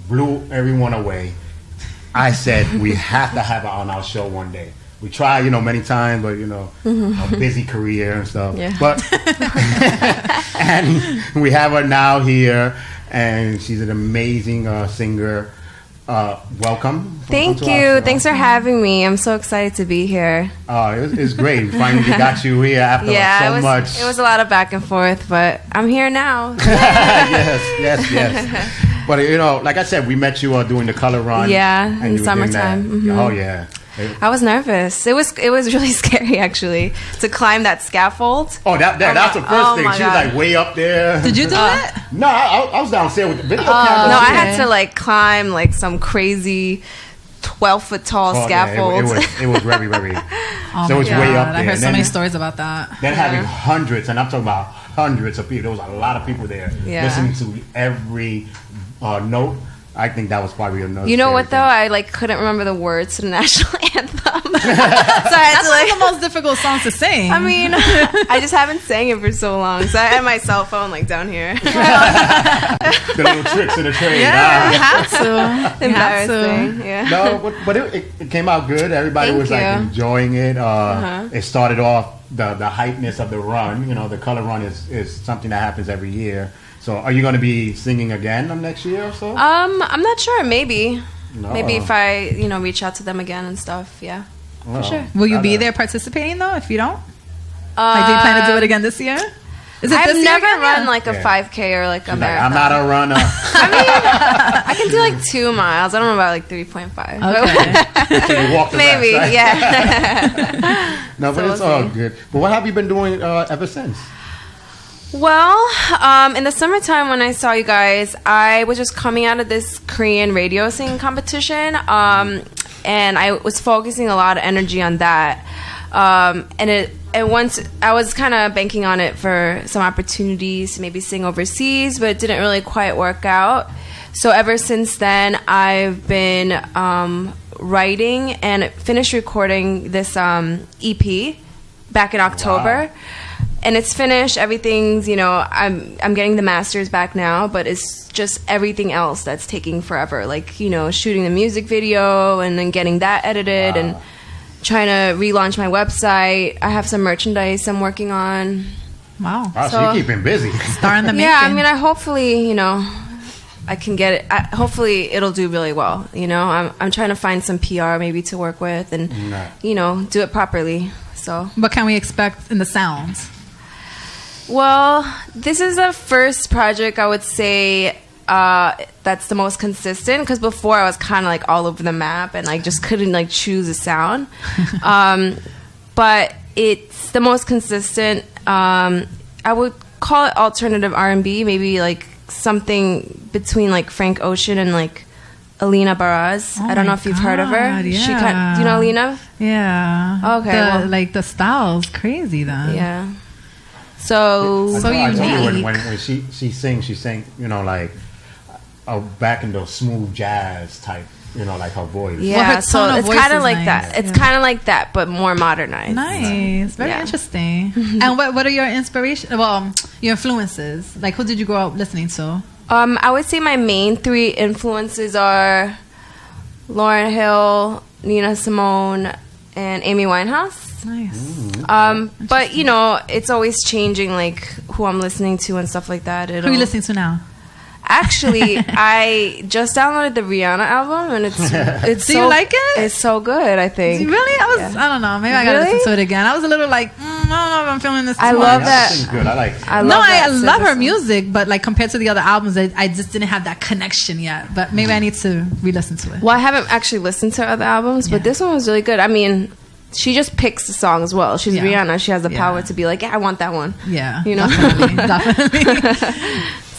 [SPEAKER 1] blew everyone away. I said we have to have it on our show one day. We tried, many times, but a busy career and stuff.
[SPEAKER 5] Yeah.
[SPEAKER 1] But and we have her now here, and she's an amazing singer. Welcome.
[SPEAKER 5] Thank
[SPEAKER 1] Welcome to our
[SPEAKER 5] you.
[SPEAKER 1] show.
[SPEAKER 5] Thanks for having me. I'm so excited to be here.
[SPEAKER 1] It's great. We finally got you here after much.
[SPEAKER 5] It was a lot of back and forth, but I'm here now.
[SPEAKER 1] yes. But like I said, we met you doing the color run.
[SPEAKER 5] Yeah,
[SPEAKER 1] and
[SPEAKER 5] in
[SPEAKER 1] you were doing
[SPEAKER 5] summertime.
[SPEAKER 1] that.
[SPEAKER 5] Mhm.
[SPEAKER 1] Oh yeah.
[SPEAKER 5] I was nervous. It was really scary actually to climb that scaffold.
[SPEAKER 1] Oh, that's the first
[SPEAKER 5] oh
[SPEAKER 1] thing.
[SPEAKER 5] my
[SPEAKER 1] She was
[SPEAKER 5] God.
[SPEAKER 1] like way up there.
[SPEAKER 2] Did you do it?
[SPEAKER 1] No, I was downstairs with the video camera.
[SPEAKER 5] No, I
[SPEAKER 2] okay.
[SPEAKER 5] had to like climb like some crazy 12-foot tall
[SPEAKER 1] Oh,
[SPEAKER 5] scaffold.
[SPEAKER 1] Yeah, it was very, very.
[SPEAKER 2] Oh
[SPEAKER 1] so it
[SPEAKER 2] my
[SPEAKER 1] was
[SPEAKER 2] God,
[SPEAKER 1] way up there.
[SPEAKER 2] I heard
[SPEAKER 1] And
[SPEAKER 2] so
[SPEAKER 1] then-
[SPEAKER 2] many stories about that.
[SPEAKER 1] Then having hundreds, and I'm talking about hundreds of people. There was a lot of people there
[SPEAKER 5] Yeah.
[SPEAKER 1] listening to every note. I think that was probably another.
[SPEAKER 5] You know
[SPEAKER 1] scary
[SPEAKER 5] what though?
[SPEAKER 1] thing.
[SPEAKER 5] I like couldn't remember the words to the national anthem. So I had
[SPEAKER 2] That's
[SPEAKER 5] to
[SPEAKER 2] one
[SPEAKER 5] like
[SPEAKER 2] of the most difficult songs to sing.
[SPEAKER 5] I mean, I just haven't sang it for so long. So I had my cell phone like down here.
[SPEAKER 1] The little tricks of the trade.
[SPEAKER 2] yeah, you
[SPEAKER 1] Ah.
[SPEAKER 2] have to. You have to.
[SPEAKER 5] Embarrassing. Yeah.
[SPEAKER 1] No, but it came out good. Everybody
[SPEAKER 5] Thank
[SPEAKER 1] was like
[SPEAKER 5] you.
[SPEAKER 1] enjoying it. It started off the hypeness of the run. The color run is something that happens every year. So are you going to be singing again next year or so?
[SPEAKER 5] I'm not sure. Maybe.
[SPEAKER 1] No.
[SPEAKER 5] Maybe if I, reach out to them again and stuff. Yeah.
[SPEAKER 1] Well,
[SPEAKER 5] sure.
[SPEAKER 2] Will you be
[SPEAKER 1] that-
[SPEAKER 2] there participating though? If you don't, like, do you plan to do it again this year? Is it
[SPEAKER 5] I've
[SPEAKER 2] this year
[SPEAKER 5] never
[SPEAKER 2] again?
[SPEAKER 5] run
[SPEAKER 2] Yeah.
[SPEAKER 5] like a
[SPEAKER 1] Yeah.
[SPEAKER 5] 5K or like a
[SPEAKER 1] She's like,
[SPEAKER 5] marathon.
[SPEAKER 1] I'm not a runner.
[SPEAKER 5] I can do like 2 miles. I don't know about like 3.5.
[SPEAKER 2] Okay.
[SPEAKER 1] So you walk the
[SPEAKER 5] Maybe.
[SPEAKER 1] rest, right?
[SPEAKER 5] Yeah.
[SPEAKER 1] No, but
[SPEAKER 5] So
[SPEAKER 1] it's
[SPEAKER 5] we'll
[SPEAKER 1] all
[SPEAKER 5] see.
[SPEAKER 1] good. But what have you been doing ever since?
[SPEAKER 5] Well, in the summertime when I saw you guys, I was just coming out of this Korean radio singing competition, and I was focusing a lot of energy on that. And once I was kind of banking on it for some opportunities to maybe sing overseas, but it didn't really quite work out. So ever since then, I've been writing and finished recording this EP back in October.
[SPEAKER 1] Wow.
[SPEAKER 5] And it's finished. Everything's, I'm getting the masters back now, but it's just everything else that's taking forever. Like, shooting the music video and then getting that edited and trying to relaunch my website. I have some merchandise I'm working on.
[SPEAKER 2] Wow.
[SPEAKER 1] Oh, so you're keeping busy.
[SPEAKER 2] Star in the making.
[SPEAKER 5] Yeah, I mean, I hopefully, you know, I can get it. Hopefully, it'll do really well. You know, I'm trying to find some PR maybe to work with and, you know, do it properly. So,
[SPEAKER 2] what can we expect in the sounds?
[SPEAKER 5] Well, this is the first project I would say that's the most consistent, because before I was kind of like all over the map and like just couldn't like choose a sound. But it's the most consistent. I would call it alternative R&B, maybe like something between like Frank Ocean and like Alina Baraz. I don't know if you've heard of her.
[SPEAKER 2] Yeah.
[SPEAKER 5] Do you know Alina?
[SPEAKER 2] Yeah.
[SPEAKER 5] Okay.
[SPEAKER 2] Like the style's crazy then.
[SPEAKER 5] Yeah. So
[SPEAKER 1] I told you
[SPEAKER 2] unique.
[SPEAKER 1] when she sings, you know, like back in those smooth jazz type, you know, like her voice.
[SPEAKER 5] yeah,
[SPEAKER 2] Well, her
[SPEAKER 5] so
[SPEAKER 2] tone of
[SPEAKER 5] it's
[SPEAKER 2] voice
[SPEAKER 5] kind of
[SPEAKER 2] is
[SPEAKER 5] like
[SPEAKER 2] nice.
[SPEAKER 5] that. It's
[SPEAKER 2] Yeah.
[SPEAKER 5] kind of like that, but more modernized.
[SPEAKER 2] Nice. Very
[SPEAKER 5] Yeah.
[SPEAKER 2] interesting. And what are your inspiration? Well, your influences. Like, who did you grow up listening to?
[SPEAKER 5] I would say my main three influences are Lauryn Hill, Nina Simone, and Amy Winehouse.
[SPEAKER 2] Nice.
[SPEAKER 5] But you know, it's always changing, like who I'm listening to and stuff like that.
[SPEAKER 2] Who are you listening to now?
[SPEAKER 5] Actually, I just downloaded the Rihanna album, and it's
[SPEAKER 2] Do you like it?
[SPEAKER 5] It's so good. I think.
[SPEAKER 2] Really? I don't know. Maybe I gotta
[SPEAKER 5] Really?
[SPEAKER 2] listen to it again. I was a little like, I don't know if I'm feeling this.
[SPEAKER 5] I
[SPEAKER 2] too
[SPEAKER 5] love
[SPEAKER 2] much.
[SPEAKER 5] that.
[SPEAKER 1] Sings good. I like it.
[SPEAKER 5] I
[SPEAKER 2] No,
[SPEAKER 5] love
[SPEAKER 2] I
[SPEAKER 5] that
[SPEAKER 2] love her
[SPEAKER 5] song.
[SPEAKER 2] music, but like compared to the other albums, I just didn't have that connection yet. But maybe I need to re-listen to it.
[SPEAKER 5] Well, I haven't actually listened to other albums, but
[SPEAKER 2] Yeah.
[SPEAKER 5] this one was really good. I mean, she just picks the song as well. She's
[SPEAKER 2] Yeah.
[SPEAKER 5] Rihanna. She has the
[SPEAKER 2] Yeah.
[SPEAKER 5] power to be like, yeah, I want that one.
[SPEAKER 2] Yeah,
[SPEAKER 5] You know?
[SPEAKER 2] definitely.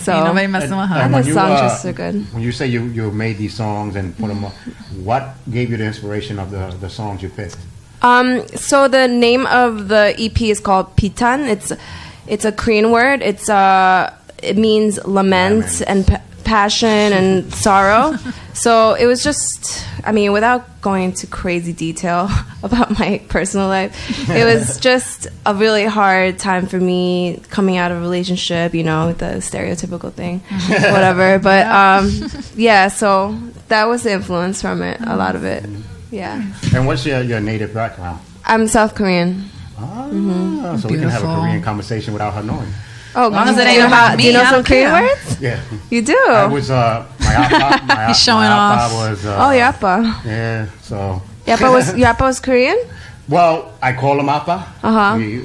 [SPEAKER 5] So
[SPEAKER 2] Ain't nobody messing with her.
[SPEAKER 1] And
[SPEAKER 5] the
[SPEAKER 1] when you,
[SPEAKER 5] songs just so good.
[SPEAKER 1] When you say you made these songs and put them up, what gave you the inspiration of the songs you picked?
[SPEAKER 5] So the name of the EP is called Pitan. It's a Korean word. It means lament and passion and sorrow. So it was just, I mean, without going into crazy detail about my personal life, it was just a really hard time for me coming out of a relationship, you know, the stereotypical thing, whatever. But yeah, so that was the influence from it, a lot of it. Yeah.
[SPEAKER 1] And what's your native background?
[SPEAKER 5] I'm South Korean.
[SPEAKER 1] So we can have a
[SPEAKER 2] Beautiful.
[SPEAKER 1] Korean conversation without her knowing.
[SPEAKER 5] Oh,
[SPEAKER 2] long as it
[SPEAKER 5] do
[SPEAKER 2] ain't
[SPEAKER 5] you know
[SPEAKER 2] about
[SPEAKER 5] how-
[SPEAKER 2] me,
[SPEAKER 5] Do you know
[SPEAKER 2] I
[SPEAKER 5] some
[SPEAKER 2] don't
[SPEAKER 5] Korean
[SPEAKER 2] care.
[SPEAKER 5] words?
[SPEAKER 1] Yeah.
[SPEAKER 5] You do.
[SPEAKER 1] I was my appa.
[SPEAKER 2] He's showing
[SPEAKER 1] my
[SPEAKER 2] off.
[SPEAKER 1] appa was.
[SPEAKER 5] Oh, Yappa.
[SPEAKER 1] Yeah. So.
[SPEAKER 5] Yappa was Korean?
[SPEAKER 1] Well, I call him Appa.
[SPEAKER 5] Uh-huh.
[SPEAKER 1] We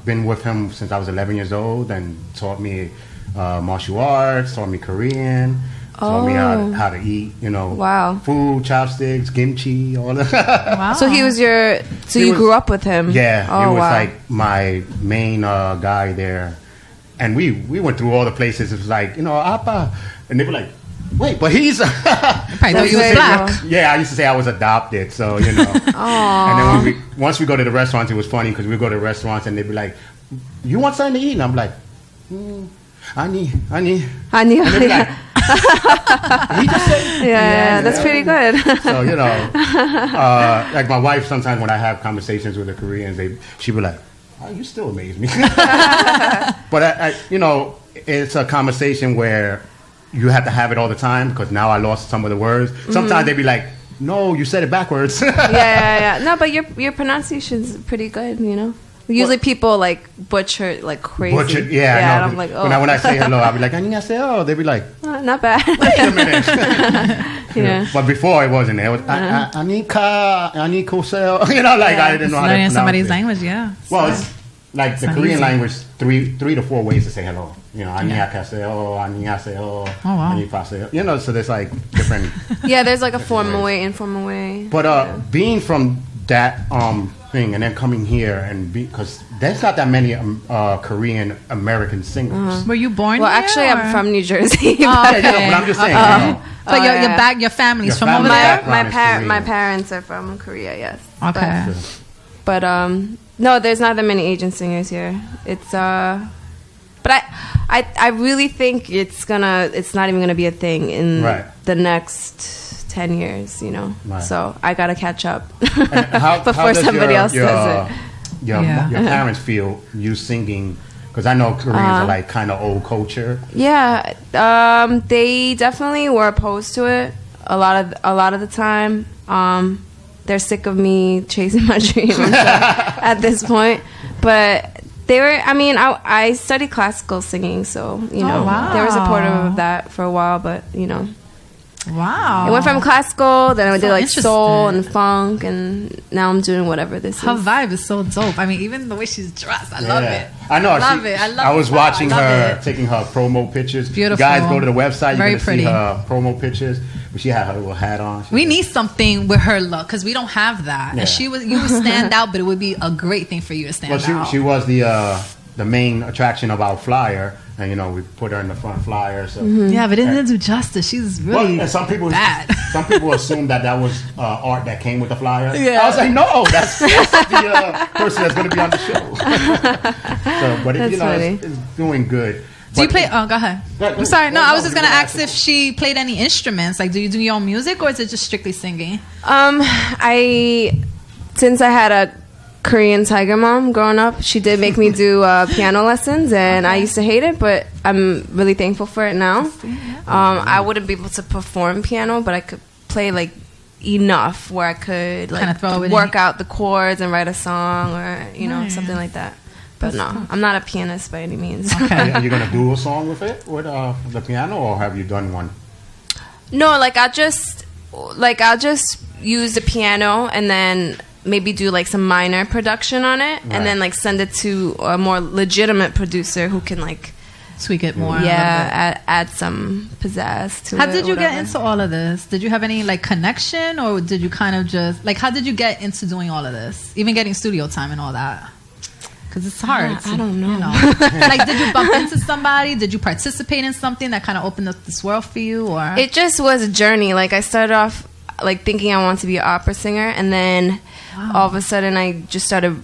[SPEAKER 1] been with him since I was 11 years old, and taught me martial arts, taught me Korean, taught me how to eat, you know,
[SPEAKER 5] Wow.
[SPEAKER 1] food, chopsticks, kimchi, all that.
[SPEAKER 2] Wow.
[SPEAKER 5] So he was your. So
[SPEAKER 1] He
[SPEAKER 5] you
[SPEAKER 1] was-
[SPEAKER 5] grew up with him.
[SPEAKER 1] Yeah,
[SPEAKER 5] Oh,
[SPEAKER 1] he was
[SPEAKER 5] wow.
[SPEAKER 1] like my main guy there, and we went through all the places. It was like, you know, Appa, and they were like, wait, but he's.
[SPEAKER 2] Probably thought you was
[SPEAKER 5] very
[SPEAKER 2] black.
[SPEAKER 5] cool.
[SPEAKER 1] Yeah, I used to say I was adopted, so you know. And then once we go to the restaurants, it was funny because we go to restaurants and they'd be like, "You want something to eat?" And I'm like, "I need."
[SPEAKER 5] I knew.
[SPEAKER 1] And they'd be like, "He just said."
[SPEAKER 5] Yeah, that's pretty good.
[SPEAKER 1] So you know, like my wife, sometimes when I have conversations with the Koreans, she'd be like, "Oh, you still amaze me." But I, you know, it's a conversation where you have to have it all the time because now I lost some of the words. Sometimes they'd be like, "No, you said it backwards."
[SPEAKER 5] yeah. No, but your pronunciation's pretty good. You know. Usually people like butcher it like crazy.
[SPEAKER 1] Butcher, yeah. I
[SPEAKER 5] And
[SPEAKER 1] know.
[SPEAKER 5] I'm like, oh,
[SPEAKER 1] When I say hello, I'll be like, "안녕하세요." They'd be like,
[SPEAKER 5] not bad.
[SPEAKER 1] "Wait a minute."
[SPEAKER 5] Yeah.
[SPEAKER 1] But before it wasn't. It was Anika, Anikoseo. You know, like I didn't know how to
[SPEAKER 2] Learning
[SPEAKER 1] pronounce
[SPEAKER 2] somebody's
[SPEAKER 1] it.
[SPEAKER 2] language, yeah.
[SPEAKER 1] Well, it's like the
[SPEAKER 2] not
[SPEAKER 1] Korean
[SPEAKER 2] easy.
[SPEAKER 1] language, three to four ways to say hello. You know, 안녕하세요, 안녕하세요,
[SPEAKER 2] Oh, wow.
[SPEAKER 1] 안녕하세요. You know, so there's like different.
[SPEAKER 5] Yeah, there's like a formal way, informal way.
[SPEAKER 1] But being from that thing and then coming here and because there's not that many Korean American singers.
[SPEAKER 2] Were you born
[SPEAKER 5] Well,
[SPEAKER 2] here?
[SPEAKER 5] actually,
[SPEAKER 2] or?
[SPEAKER 5] I'm from New Jersey.
[SPEAKER 2] Oh,
[SPEAKER 1] Yeah,
[SPEAKER 2] okay.
[SPEAKER 1] but I'm just saying. You know,
[SPEAKER 2] But
[SPEAKER 5] yeah.
[SPEAKER 2] your family's
[SPEAKER 1] Your
[SPEAKER 2] from over
[SPEAKER 1] family
[SPEAKER 2] there?
[SPEAKER 1] background is Korean.
[SPEAKER 5] my parents are from Korea. Yes.
[SPEAKER 2] Okay.
[SPEAKER 5] But no, there's not that many Asian singers here. It's but I really think it's not even gonna be a thing in
[SPEAKER 1] Right.
[SPEAKER 5] the next 10 years, you know.
[SPEAKER 1] Right.
[SPEAKER 5] So I gotta catch up
[SPEAKER 1] how
[SPEAKER 5] before
[SPEAKER 1] does
[SPEAKER 5] somebody else does it.
[SPEAKER 1] Your parents feel you singing? Because I know Koreans are like kind of old culture.
[SPEAKER 5] Yeah, they definitely were opposed to it a lot of the time. They're sick of me chasing my dream and stuff at this point, but They were. I mean, I studied classical singing, so you know,
[SPEAKER 2] wow.
[SPEAKER 5] they were supportive of that for a while. But you know,
[SPEAKER 2] Wow.
[SPEAKER 5] it went from classical, then I did like soul
[SPEAKER 2] interesting.
[SPEAKER 5] and funk, and now I'm doing whatever this
[SPEAKER 2] Her
[SPEAKER 5] is.
[SPEAKER 2] vibe is so dope. I mean, even the way she's dressed, I love it.
[SPEAKER 1] I know.
[SPEAKER 2] Love it. I love
[SPEAKER 1] I was
[SPEAKER 2] it.
[SPEAKER 1] watching
[SPEAKER 2] I love
[SPEAKER 1] her
[SPEAKER 2] it.
[SPEAKER 1] taking her promo pictures.
[SPEAKER 2] Beautiful.
[SPEAKER 1] You guys go to the website. You're
[SPEAKER 2] Very
[SPEAKER 1] going to see
[SPEAKER 2] pretty.
[SPEAKER 1] her promo pictures. But she had her little hat on.
[SPEAKER 2] We need something with her look because we don't have that.
[SPEAKER 1] Yeah.
[SPEAKER 2] And you would stand out, but it would be a great thing for you to stand
[SPEAKER 1] Well,
[SPEAKER 2] out.
[SPEAKER 1] she was the main attraction of our flyer, and you know we put her in the front flyer. So
[SPEAKER 2] Yeah, but it didn't do justice. She's really
[SPEAKER 1] well, and some people
[SPEAKER 2] bad.
[SPEAKER 1] assumed that was art that came with the flyer.
[SPEAKER 2] Yeah.
[SPEAKER 1] I was like, no, that's the person that's going to be on the show. So, but
[SPEAKER 5] That's funny.
[SPEAKER 1] it's doing good.
[SPEAKER 2] Do you
[SPEAKER 1] But-
[SPEAKER 2] play? Oh, go ahead. I'm sorry. No, I was just gonna ask if she played any instruments. Like, do you do your own music or is it just strictly singing?
[SPEAKER 5] Since I had a Korean tiger mom growing up, she did make me do piano lessons, and I used to hate it, but I'm really thankful for it now. I wouldn't be able to perform piano, but I could play like enough where I could
[SPEAKER 2] Kinda
[SPEAKER 5] like
[SPEAKER 2] throw it in.
[SPEAKER 5] work out the chords and write a song or something like that. But no, I'm not a pianist by any means.
[SPEAKER 1] Are you going to do a song with it, with the piano, or have you done one?
[SPEAKER 5] No, I'll just use the piano and then maybe do like some minor production on it,
[SPEAKER 1] Right.
[SPEAKER 5] and then like send it to a more legitimate producer who can like
[SPEAKER 2] Tweak it more. a little bit.
[SPEAKER 5] add some pizzazz to it.
[SPEAKER 2] How did you get
[SPEAKER 5] whatever.
[SPEAKER 2] into all of this? Did you have any like connection, or did you kind of just like how did you get into doing all of this? Even getting studio time and all that. Because it's hard.
[SPEAKER 5] I don't know.
[SPEAKER 2] Like, did you bump into somebody? Did you participate in something that kind of opened up this world for you? Or
[SPEAKER 5] It just was a journey. Like I started off like thinking I wanted to be an opera singer, and then all of a sudden I just started.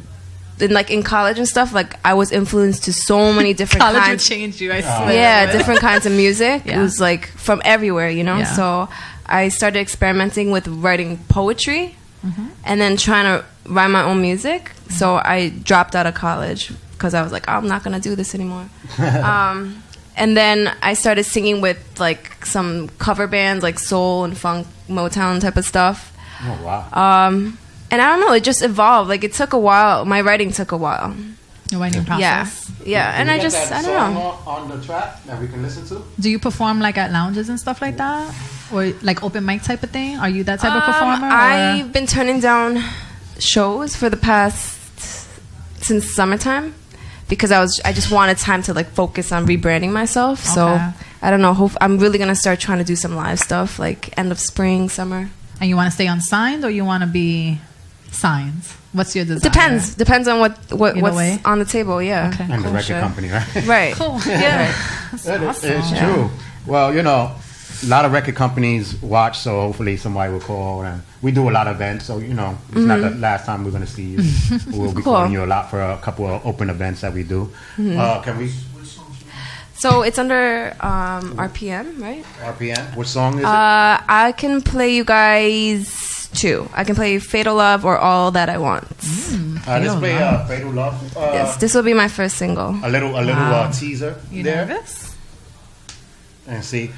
[SPEAKER 5] In college and stuff, like I was influenced to so many different
[SPEAKER 2] college would
[SPEAKER 5] kinds.
[SPEAKER 2] change you, I swear.
[SPEAKER 5] Yeah, different kinds of music.
[SPEAKER 2] Yeah.
[SPEAKER 5] It was like from everywhere,
[SPEAKER 2] Yeah.
[SPEAKER 5] So I started experimenting with writing poetry
[SPEAKER 2] Mm-hmm.
[SPEAKER 5] and then trying to write my own music. So I dropped out of college because I was like, I'm not going to do this anymore. And then I started singing with like some cover bands, like soul and funk, Motown type of stuff.
[SPEAKER 1] Oh, wow.
[SPEAKER 5] And I don't know, it just evolved. Like it took a while. My writing took a while.
[SPEAKER 2] Your writing process.
[SPEAKER 5] Yeah. And I just, I don't know.
[SPEAKER 1] On the track that we can listen to?
[SPEAKER 2] Do you perform like at lounges and stuff like that? Or like open mic type of thing? Are you that type of performer?
[SPEAKER 5] I've been turning down shows for the past since summertime because I just wanted time to like focus on rebranding myself. So
[SPEAKER 2] Okay.
[SPEAKER 5] I don't know. I'm really gonna start trying to do some live stuff like end of spring, summer.
[SPEAKER 2] And you want to stay unsigned or you want to be signed? What's your desire?
[SPEAKER 5] Depends on
[SPEAKER 2] Either
[SPEAKER 5] what's
[SPEAKER 2] way?
[SPEAKER 5] on the table. Yeah.
[SPEAKER 2] Okay.
[SPEAKER 1] And the
[SPEAKER 2] Cool,
[SPEAKER 1] record
[SPEAKER 2] sure.
[SPEAKER 1] company, right?
[SPEAKER 5] Right.
[SPEAKER 2] Cool.
[SPEAKER 5] Yeah.
[SPEAKER 1] It's true. Well, a lot of record companies watch, so hopefully somebody will call. And we do a lot of events, so it's not the last time we're going to see you. We'll be
[SPEAKER 5] Cool.
[SPEAKER 1] calling you a lot for a couple of open events that we do. Can we?
[SPEAKER 5] So it's under RPM, right?
[SPEAKER 1] RPM. What song is it?
[SPEAKER 5] I can play you guys two. I can play Fatal Love or All That I Want.
[SPEAKER 1] Let's play Fatal Love.
[SPEAKER 5] Yes, this will be my first single.
[SPEAKER 1] A little
[SPEAKER 2] Wow.
[SPEAKER 1] teaser
[SPEAKER 2] You
[SPEAKER 1] there.
[SPEAKER 2] nervous?
[SPEAKER 1] And see.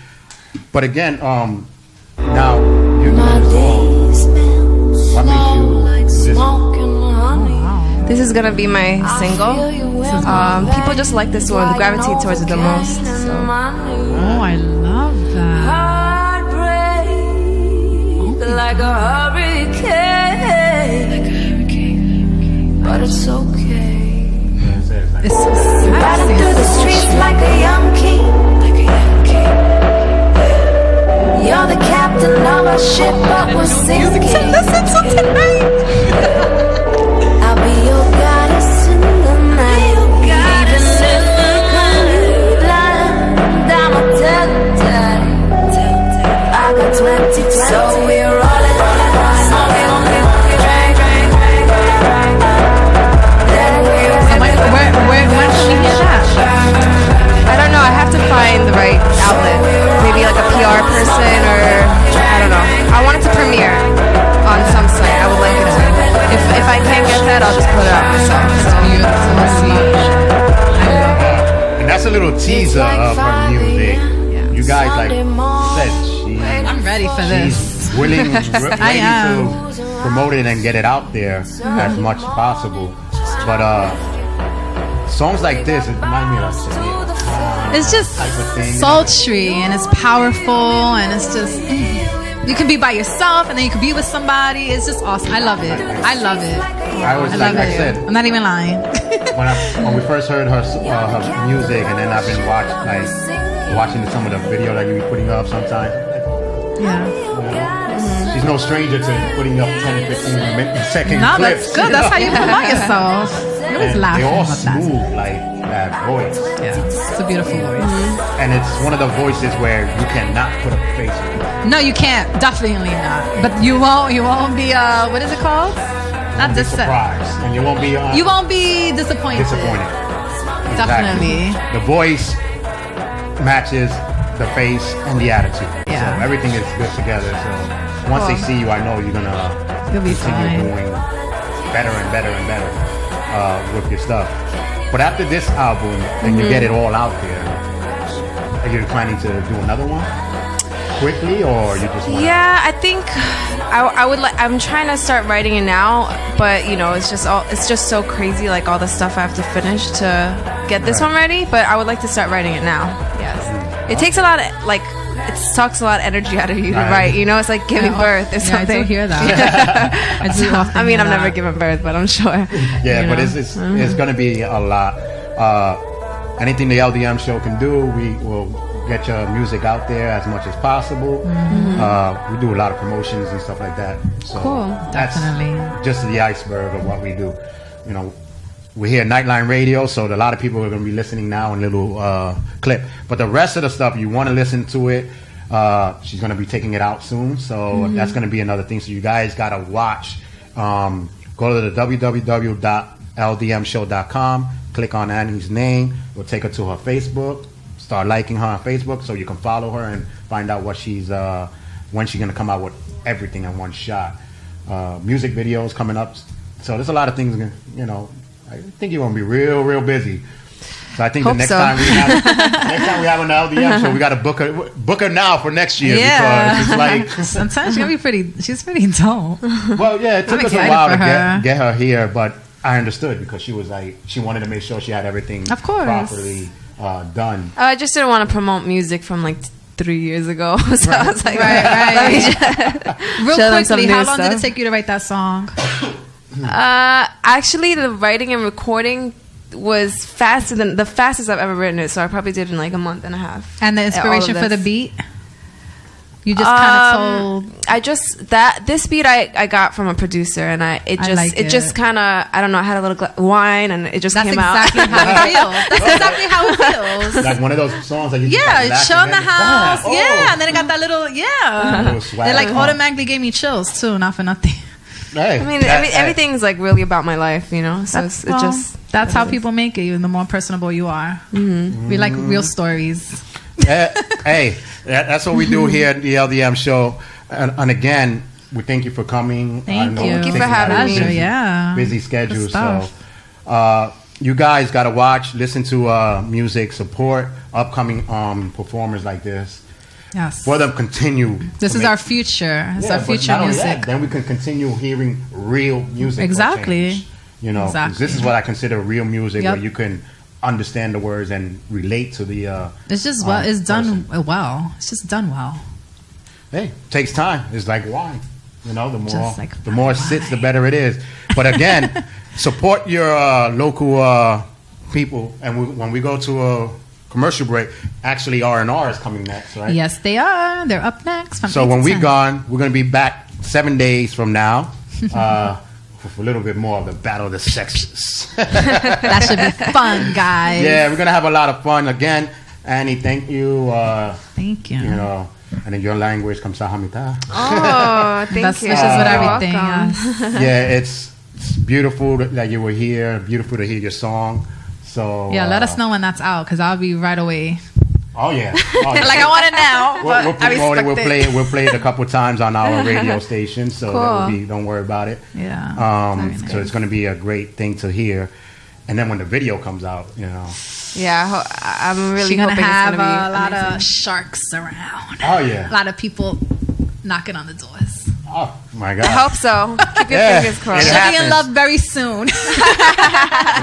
[SPEAKER 1] But again, now you do
[SPEAKER 3] My
[SPEAKER 1] this song.
[SPEAKER 3] days spent
[SPEAKER 1] What makes
[SPEAKER 3] slow
[SPEAKER 1] you
[SPEAKER 3] like
[SPEAKER 1] do this?
[SPEAKER 3] smoke and honey.
[SPEAKER 5] This is gonna be my single. People just like this one, gravitate towards it the most. So.
[SPEAKER 2] Oh, I love that.
[SPEAKER 3] Heartbreak like a hurricane. But it's okay.
[SPEAKER 2] It's so
[SPEAKER 3] Riding through the streets like a young king. You're the captain of a ship, but we're sinking.
[SPEAKER 2] listen to tonight.
[SPEAKER 3] I'll be your goddess in the night. Even if we're blind, I'm a tell-tale. I got 20, so we're rolling, smoking, drink. Then we're
[SPEAKER 2] Where can we hear that?
[SPEAKER 5] I don't know. I have to find the right outlet. Maybe like a PR person or I don't know. I want it to premiere on some site. I would like it to. If I can't get that, I'll just put it out myself.
[SPEAKER 1] And that's a little teaser of her music. You guys said
[SPEAKER 2] I'm ready for this.
[SPEAKER 1] she's willing, ready
[SPEAKER 2] I am.
[SPEAKER 1] to promote it and get it out there as much as possible. But songs like this, it remind me of Shania.
[SPEAKER 2] It's just
[SPEAKER 1] Type of thing.
[SPEAKER 2] sultry and it's powerful and it's just you can be by yourself and then you can be with somebody. It's just awesome. I love it. I love it.
[SPEAKER 1] I was
[SPEAKER 2] I
[SPEAKER 1] like
[SPEAKER 2] love
[SPEAKER 1] I
[SPEAKER 2] it.
[SPEAKER 1] said,
[SPEAKER 2] I'm not even lying.
[SPEAKER 1] when we first heard her music, and then I've been watching some of the video that you be putting up sometimes.
[SPEAKER 2] Yeah.
[SPEAKER 1] She's no stranger to putting up 10, 15-second
[SPEAKER 2] No,
[SPEAKER 1] clips.
[SPEAKER 2] that's good. That's how you promote yourself. You always
[SPEAKER 1] And
[SPEAKER 2] laugh
[SPEAKER 1] they're all
[SPEAKER 2] about that.
[SPEAKER 1] smooth, like that voice.
[SPEAKER 2] Yeah, it's a beautiful voice.
[SPEAKER 1] And it's one of the voices where you cannot put a face on it.
[SPEAKER 2] No, you can't. Definitely not. But you won't. You won't be. What is it called? Not
[SPEAKER 1] Be
[SPEAKER 2] disappointed.
[SPEAKER 1] surprised, and you won't be
[SPEAKER 2] You won't be disappointed.
[SPEAKER 1] disappointed.
[SPEAKER 2] Definitely.
[SPEAKER 1] Exactly. The voice matches the face and the attitude.
[SPEAKER 2] Yeah.
[SPEAKER 1] So everything is good together. So once they see you, I know you're gonna
[SPEAKER 2] You'll be
[SPEAKER 1] continue
[SPEAKER 2] fine.
[SPEAKER 1] doing better and better and better with your stuff. But after this album, and you get it all out there, are you planning to do another one quickly, or you just want?
[SPEAKER 5] Yeah, I think I would like. I'm trying to start writing it now, but you know, it's just so crazy, like all the stuff I have to finish to get this
[SPEAKER 1] Right.
[SPEAKER 5] one ready. But I would like to start writing it now. Yes, it takes a lot of it sucks a lot of energy out of you to
[SPEAKER 1] Right.
[SPEAKER 5] write. You know, it's like giving birth or
[SPEAKER 2] Yeah, I
[SPEAKER 5] something.
[SPEAKER 2] do hear that. I do often
[SPEAKER 5] I mean,
[SPEAKER 2] hear
[SPEAKER 5] I've never
[SPEAKER 2] that.
[SPEAKER 5] given birth, but I'm sure.
[SPEAKER 1] Yeah,
[SPEAKER 5] you
[SPEAKER 1] but
[SPEAKER 5] know.
[SPEAKER 1] it's going to be a lot. Anything the LDM show can do, we will get your music out there as much as possible. We do a lot of promotions and stuff like that. So
[SPEAKER 5] Cool.
[SPEAKER 1] that's
[SPEAKER 2] Definitely.
[SPEAKER 1] just the iceberg of what we do. You know, we're here at Nightline Radio, so a lot of people are going to be listening now in a little clip. But the rest of the stuff, you want to listen to it. She's going to be taking it out soon, so that's going to be another thing. So you guys got to watch. Go to the www.ldmshow.com, click on Ane's name. It'll take her to her Facebook. Start liking her on Facebook so you can follow her and find out what she's when she's going to come out with everything in one shot. Music videos coming up. So there's a lot of things, you know. I think you're going to be real busy. So I think the
[SPEAKER 5] Hope
[SPEAKER 1] next
[SPEAKER 5] so.
[SPEAKER 1] time we have an LDM show, we got to book her now for next year
[SPEAKER 2] Yeah.
[SPEAKER 1] because it's like,
[SPEAKER 2] Sometimes she's gonna be pretty. She's pretty dope.
[SPEAKER 1] well, yeah, it took
[SPEAKER 2] I'm
[SPEAKER 1] us a
[SPEAKER 2] excited
[SPEAKER 1] while to
[SPEAKER 2] for her.
[SPEAKER 1] get her here, but I understood because she was like, she wanted to make sure she had everything
[SPEAKER 2] Of course.
[SPEAKER 1] properly done.
[SPEAKER 5] I just didn't want to promote music from like 3 years ago, so I was like,
[SPEAKER 2] Right.
[SPEAKER 5] let me just
[SPEAKER 2] Real
[SPEAKER 5] show them some
[SPEAKER 2] quickly,
[SPEAKER 5] new
[SPEAKER 2] how long did it
[SPEAKER 5] stuff.
[SPEAKER 2] take you to write that song?
[SPEAKER 5] Actually, the writing and recording was faster than the fastest I've ever written it. So I probably did it in like a month and a half.
[SPEAKER 2] And the
[SPEAKER 5] All of
[SPEAKER 2] inspiration for the
[SPEAKER 5] this.
[SPEAKER 2] beat? You just kind of told.
[SPEAKER 5] This beat I got from a producer, and it just kind of, I don't know, I had a little wine, and it just
[SPEAKER 2] That's
[SPEAKER 5] came
[SPEAKER 2] exactly
[SPEAKER 5] out.
[SPEAKER 2] how it feels. That's exactly how it feels.
[SPEAKER 1] Like one of those songs that you just
[SPEAKER 2] Yeah,
[SPEAKER 1] like laugh
[SPEAKER 2] chill in
[SPEAKER 1] and
[SPEAKER 2] the
[SPEAKER 1] then-
[SPEAKER 2] house.
[SPEAKER 1] Oh.
[SPEAKER 2] Yeah, and then it got that little
[SPEAKER 1] Little swag.
[SPEAKER 2] It like
[SPEAKER 1] Oh.
[SPEAKER 2] automatically gave me chills too, not for nothing.
[SPEAKER 1] Hey,
[SPEAKER 5] I mean,
[SPEAKER 1] that-
[SPEAKER 5] everything's like really about my life, you know. So it's, it
[SPEAKER 2] Well,
[SPEAKER 5] just
[SPEAKER 2] that's how people make it. You, the more personable you are.
[SPEAKER 5] Mm-hmm.
[SPEAKER 2] We like real stories.
[SPEAKER 1] Hey, that's what we do here at the LDM show. And again, we thank you for coming.
[SPEAKER 2] Thank
[SPEAKER 1] I know
[SPEAKER 2] you.
[SPEAKER 1] we
[SPEAKER 2] Thank
[SPEAKER 5] you
[SPEAKER 1] think
[SPEAKER 5] for having
[SPEAKER 1] have a
[SPEAKER 5] me.
[SPEAKER 1] busy-
[SPEAKER 2] Yeah.
[SPEAKER 1] Busy schedule.
[SPEAKER 2] Good
[SPEAKER 1] So,
[SPEAKER 2] stuff.
[SPEAKER 1] you guys got to watch, listen to music, support upcoming performers like this.
[SPEAKER 2] Yes.
[SPEAKER 1] For them continue.
[SPEAKER 2] This
[SPEAKER 1] to
[SPEAKER 2] is
[SPEAKER 1] make-
[SPEAKER 2] our future. It's
[SPEAKER 1] Yeah,
[SPEAKER 2] our
[SPEAKER 1] but
[SPEAKER 2] future
[SPEAKER 1] not only
[SPEAKER 2] music.
[SPEAKER 1] that, then we can continue hearing real music. for
[SPEAKER 2] Exactly.
[SPEAKER 1] change. You know, 'cause
[SPEAKER 2] Exactly.
[SPEAKER 1] this is what I consider real music,
[SPEAKER 2] Yep.
[SPEAKER 1] where you can understand the words and relate to the.
[SPEAKER 2] It's just well. It's done
[SPEAKER 1] person.
[SPEAKER 2] well. It's just done well.
[SPEAKER 1] Hey, takes time. It's like wine. You know, the more
[SPEAKER 2] Just like
[SPEAKER 1] the more it sits, the better it is. But again, support your local people. And when we go to a commercial break, actually R&R is coming next, right?
[SPEAKER 2] Yes, they are. They're up next. From
[SPEAKER 1] So
[SPEAKER 2] 8
[SPEAKER 1] when
[SPEAKER 2] to
[SPEAKER 1] we
[SPEAKER 2] 10.
[SPEAKER 1] gone, we're gonna be back 7 days from now. For a little bit more of the battle of the sexes.
[SPEAKER 2] That should be fun, guys.
[SPEAKER 1] Yeah, we're gonna have a lot of fun again. Annie, thank you.
[SPEAKER 2] Thank you.
[SPEAKER 1] You know, and in your language, kamsahamnida.
[SPEAKER 5] oh, thank
[SPEAKER 2] Best
[SPEAKER 5] you.
[SPEAKER 2] wishes with
[SPEAKER 5] You're
[SPEAKER 2] everything.
[SPEAKER 5] welcome.
[SPEAKER 2] Yes.
[SPEAKER 1] Yeah, it's beautiful that you were here. Beautiful to hear your song. So
[SPEAKER 2] Yeah, let us know when that's out because I'll be right away.
[SPEAKER 1] Oh yeah, oh, yeah.
[SPEAKER 2] Like I want it now.
[SPEAKER 1] We'll
[SPEAKER 2] but I
[SPEAKER 1] promote it. We'll
[SPEAKER 2] respect
[SPEAKER 1] play it. We'll play it a couple times on our radio station. So that will
[SPEAKER 5] Cool.
[SPEAKER 1] be. Don't worry about it.
[SPEAKER 2] Yeah. Very nice.
[SPEAKER 1] So it's going to be a great thing to hear. And then when the video comes out, you know.
[SPEAKER 5] Yeah, I'm really
[SPEAKER 2] She's gonna
[SPEAKER 5] hoping
[SPEAKER 2] have
[SPEAKER 5] it's gonna
[SPEAKER 2] a
[SPEAKER 5] be
[SPEAKER 2] lot
[SPEAKER 5] amazing.
[SPEAKER 2] of sharks around.
[SPEAKER 1] Oh yeah.
[SPEAKER 2] A lot of people knocking on the doors.
[SPEAKER 1] Oh my God!
[SPEAKER 5] I hope so. Keep your fingers crossed.
[SPEAKER 1] It
[SPEAKER 2] She'll be in
[SPEAKER 1] happens.
[SPEAKER 2] love very soon.
[SPEAKER 1] It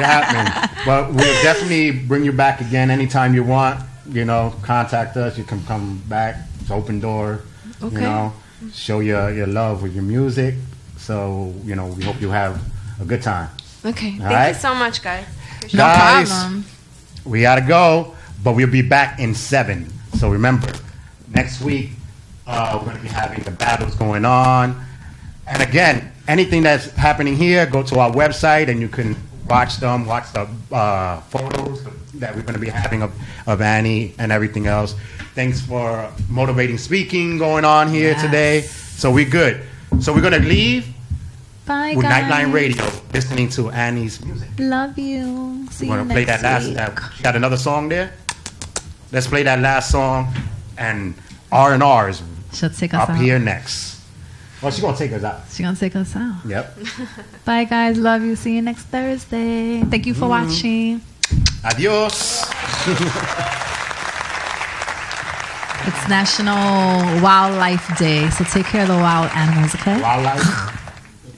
[SPEAKER 1] happens. But we'll definitely bring you back again anytime you want. You know, contact us. You can come back. It's open door.
[SPEAKER 5] Okay.
[SPEAKER 1] You know, show your love with your music. So, you know, we hope you have a good time.
[SPEAKER 5] Okay. Thank
[SPEAKER 1] right.
[SPEAKER 5] you so much, guys.
[SPEAKER 2] No
[SPEAKER 1] Guys,
[SPEAKER 2] problem.
[SPEAKER 1] we gotta go, but we'll be back in 7. So remember, next week we're gonna be having the battles going on. And again, anything that's happening here, go to our website and you can watch them, watch the photos that we're gonna be having of Annie and everything else. Thanks for motivating speaking going on here
[SPEAKER 2] Yes.
[SPEAKER 1] today. So we're good. So we're gonna leave
[SPEAKER 2] Bye,
[SPEAKER 1] with
[SPEAKER 2] guys.
[SPEAKER 1] Nightline Radio, listening to Annie's music.
[SPEAKER 2] Love you. See
[SPEAKER 1] We're
[SPEAKER 2] you
[SPEAKER 1] gonna play
[SPEAKER 2] next
[SPEAKER 1] that
[SPEAKER 2] week.
[SPEAKER 1] you got another song there? Let's play that last song, and R&R is
[SPEAKER 2] She'll take us
[SPEAKER 1] up
[SPEAKER 2] out.
[SPEAKER 1] here next. Well, she's gonna take us out.
[SPEAKER 2] She's gonna take us out.
[SPEAKER 1] Yep.
[SPEAKER 2] Bye, guys. Love you. See you next Thursday. Thank you for watching.
[SPEAKER 1] Adios.
[SPEAKER 2] It's National Wildlife Day, so take care of the wild animals, okay?
[SPEAKER 1] Wildlife.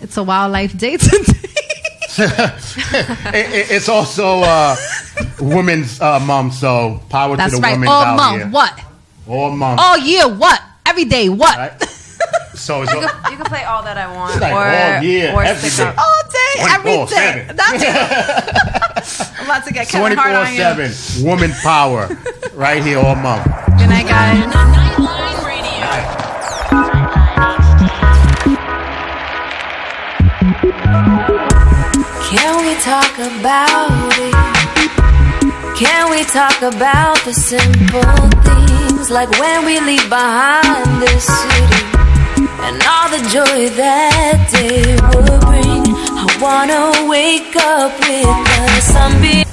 [SPEAKER 2] It's a wildlife day today.
[SPEAKER 1] It's also Women's Month, so power
[SPEAKER 2] That's
[SPEAKER 1] to the
[SPEAKER 2] right.
[SPEAKER 1] women
[SPEAKER 2] All
[SPEAKER 1] out
[SPEAKER 2] month.
[SPEAKER 1] here.
[SPEAKER 2] What?
[SPEAKER 1] All month.
[SPEAKER 2] All year. What? Every day. What?
[SPEAKER 1] Right? So it's
[SPEAKER 5] You can play all that I want.
[SPEAKER 1] It's like
[SPEAKER 5] or,
[SPEAKER 1] all year,
[SPEAKER 5] or
[SPEAKER 1] every
[SPEAKER 5] stick
[SPEAKER 1] day.
[SPEAKER 5] up.
[SPEAKER 2] All day. Every day.
[SPEAKER 1] 24/7.
[SPEAKER 2] That's it. I'm about to get Kevin Hart on you.
[SPEAKER 1] 24/7 woman power right here all month.
[SPEAKER 2] Good night, guys.
[SPEAKER 3] Nightline Radio.
[SPEAKER 6] Can we talk about it? Can we talk about the simple things, like when we leave behind this city and all the joy that day will bring? I wanna wake up with the sun being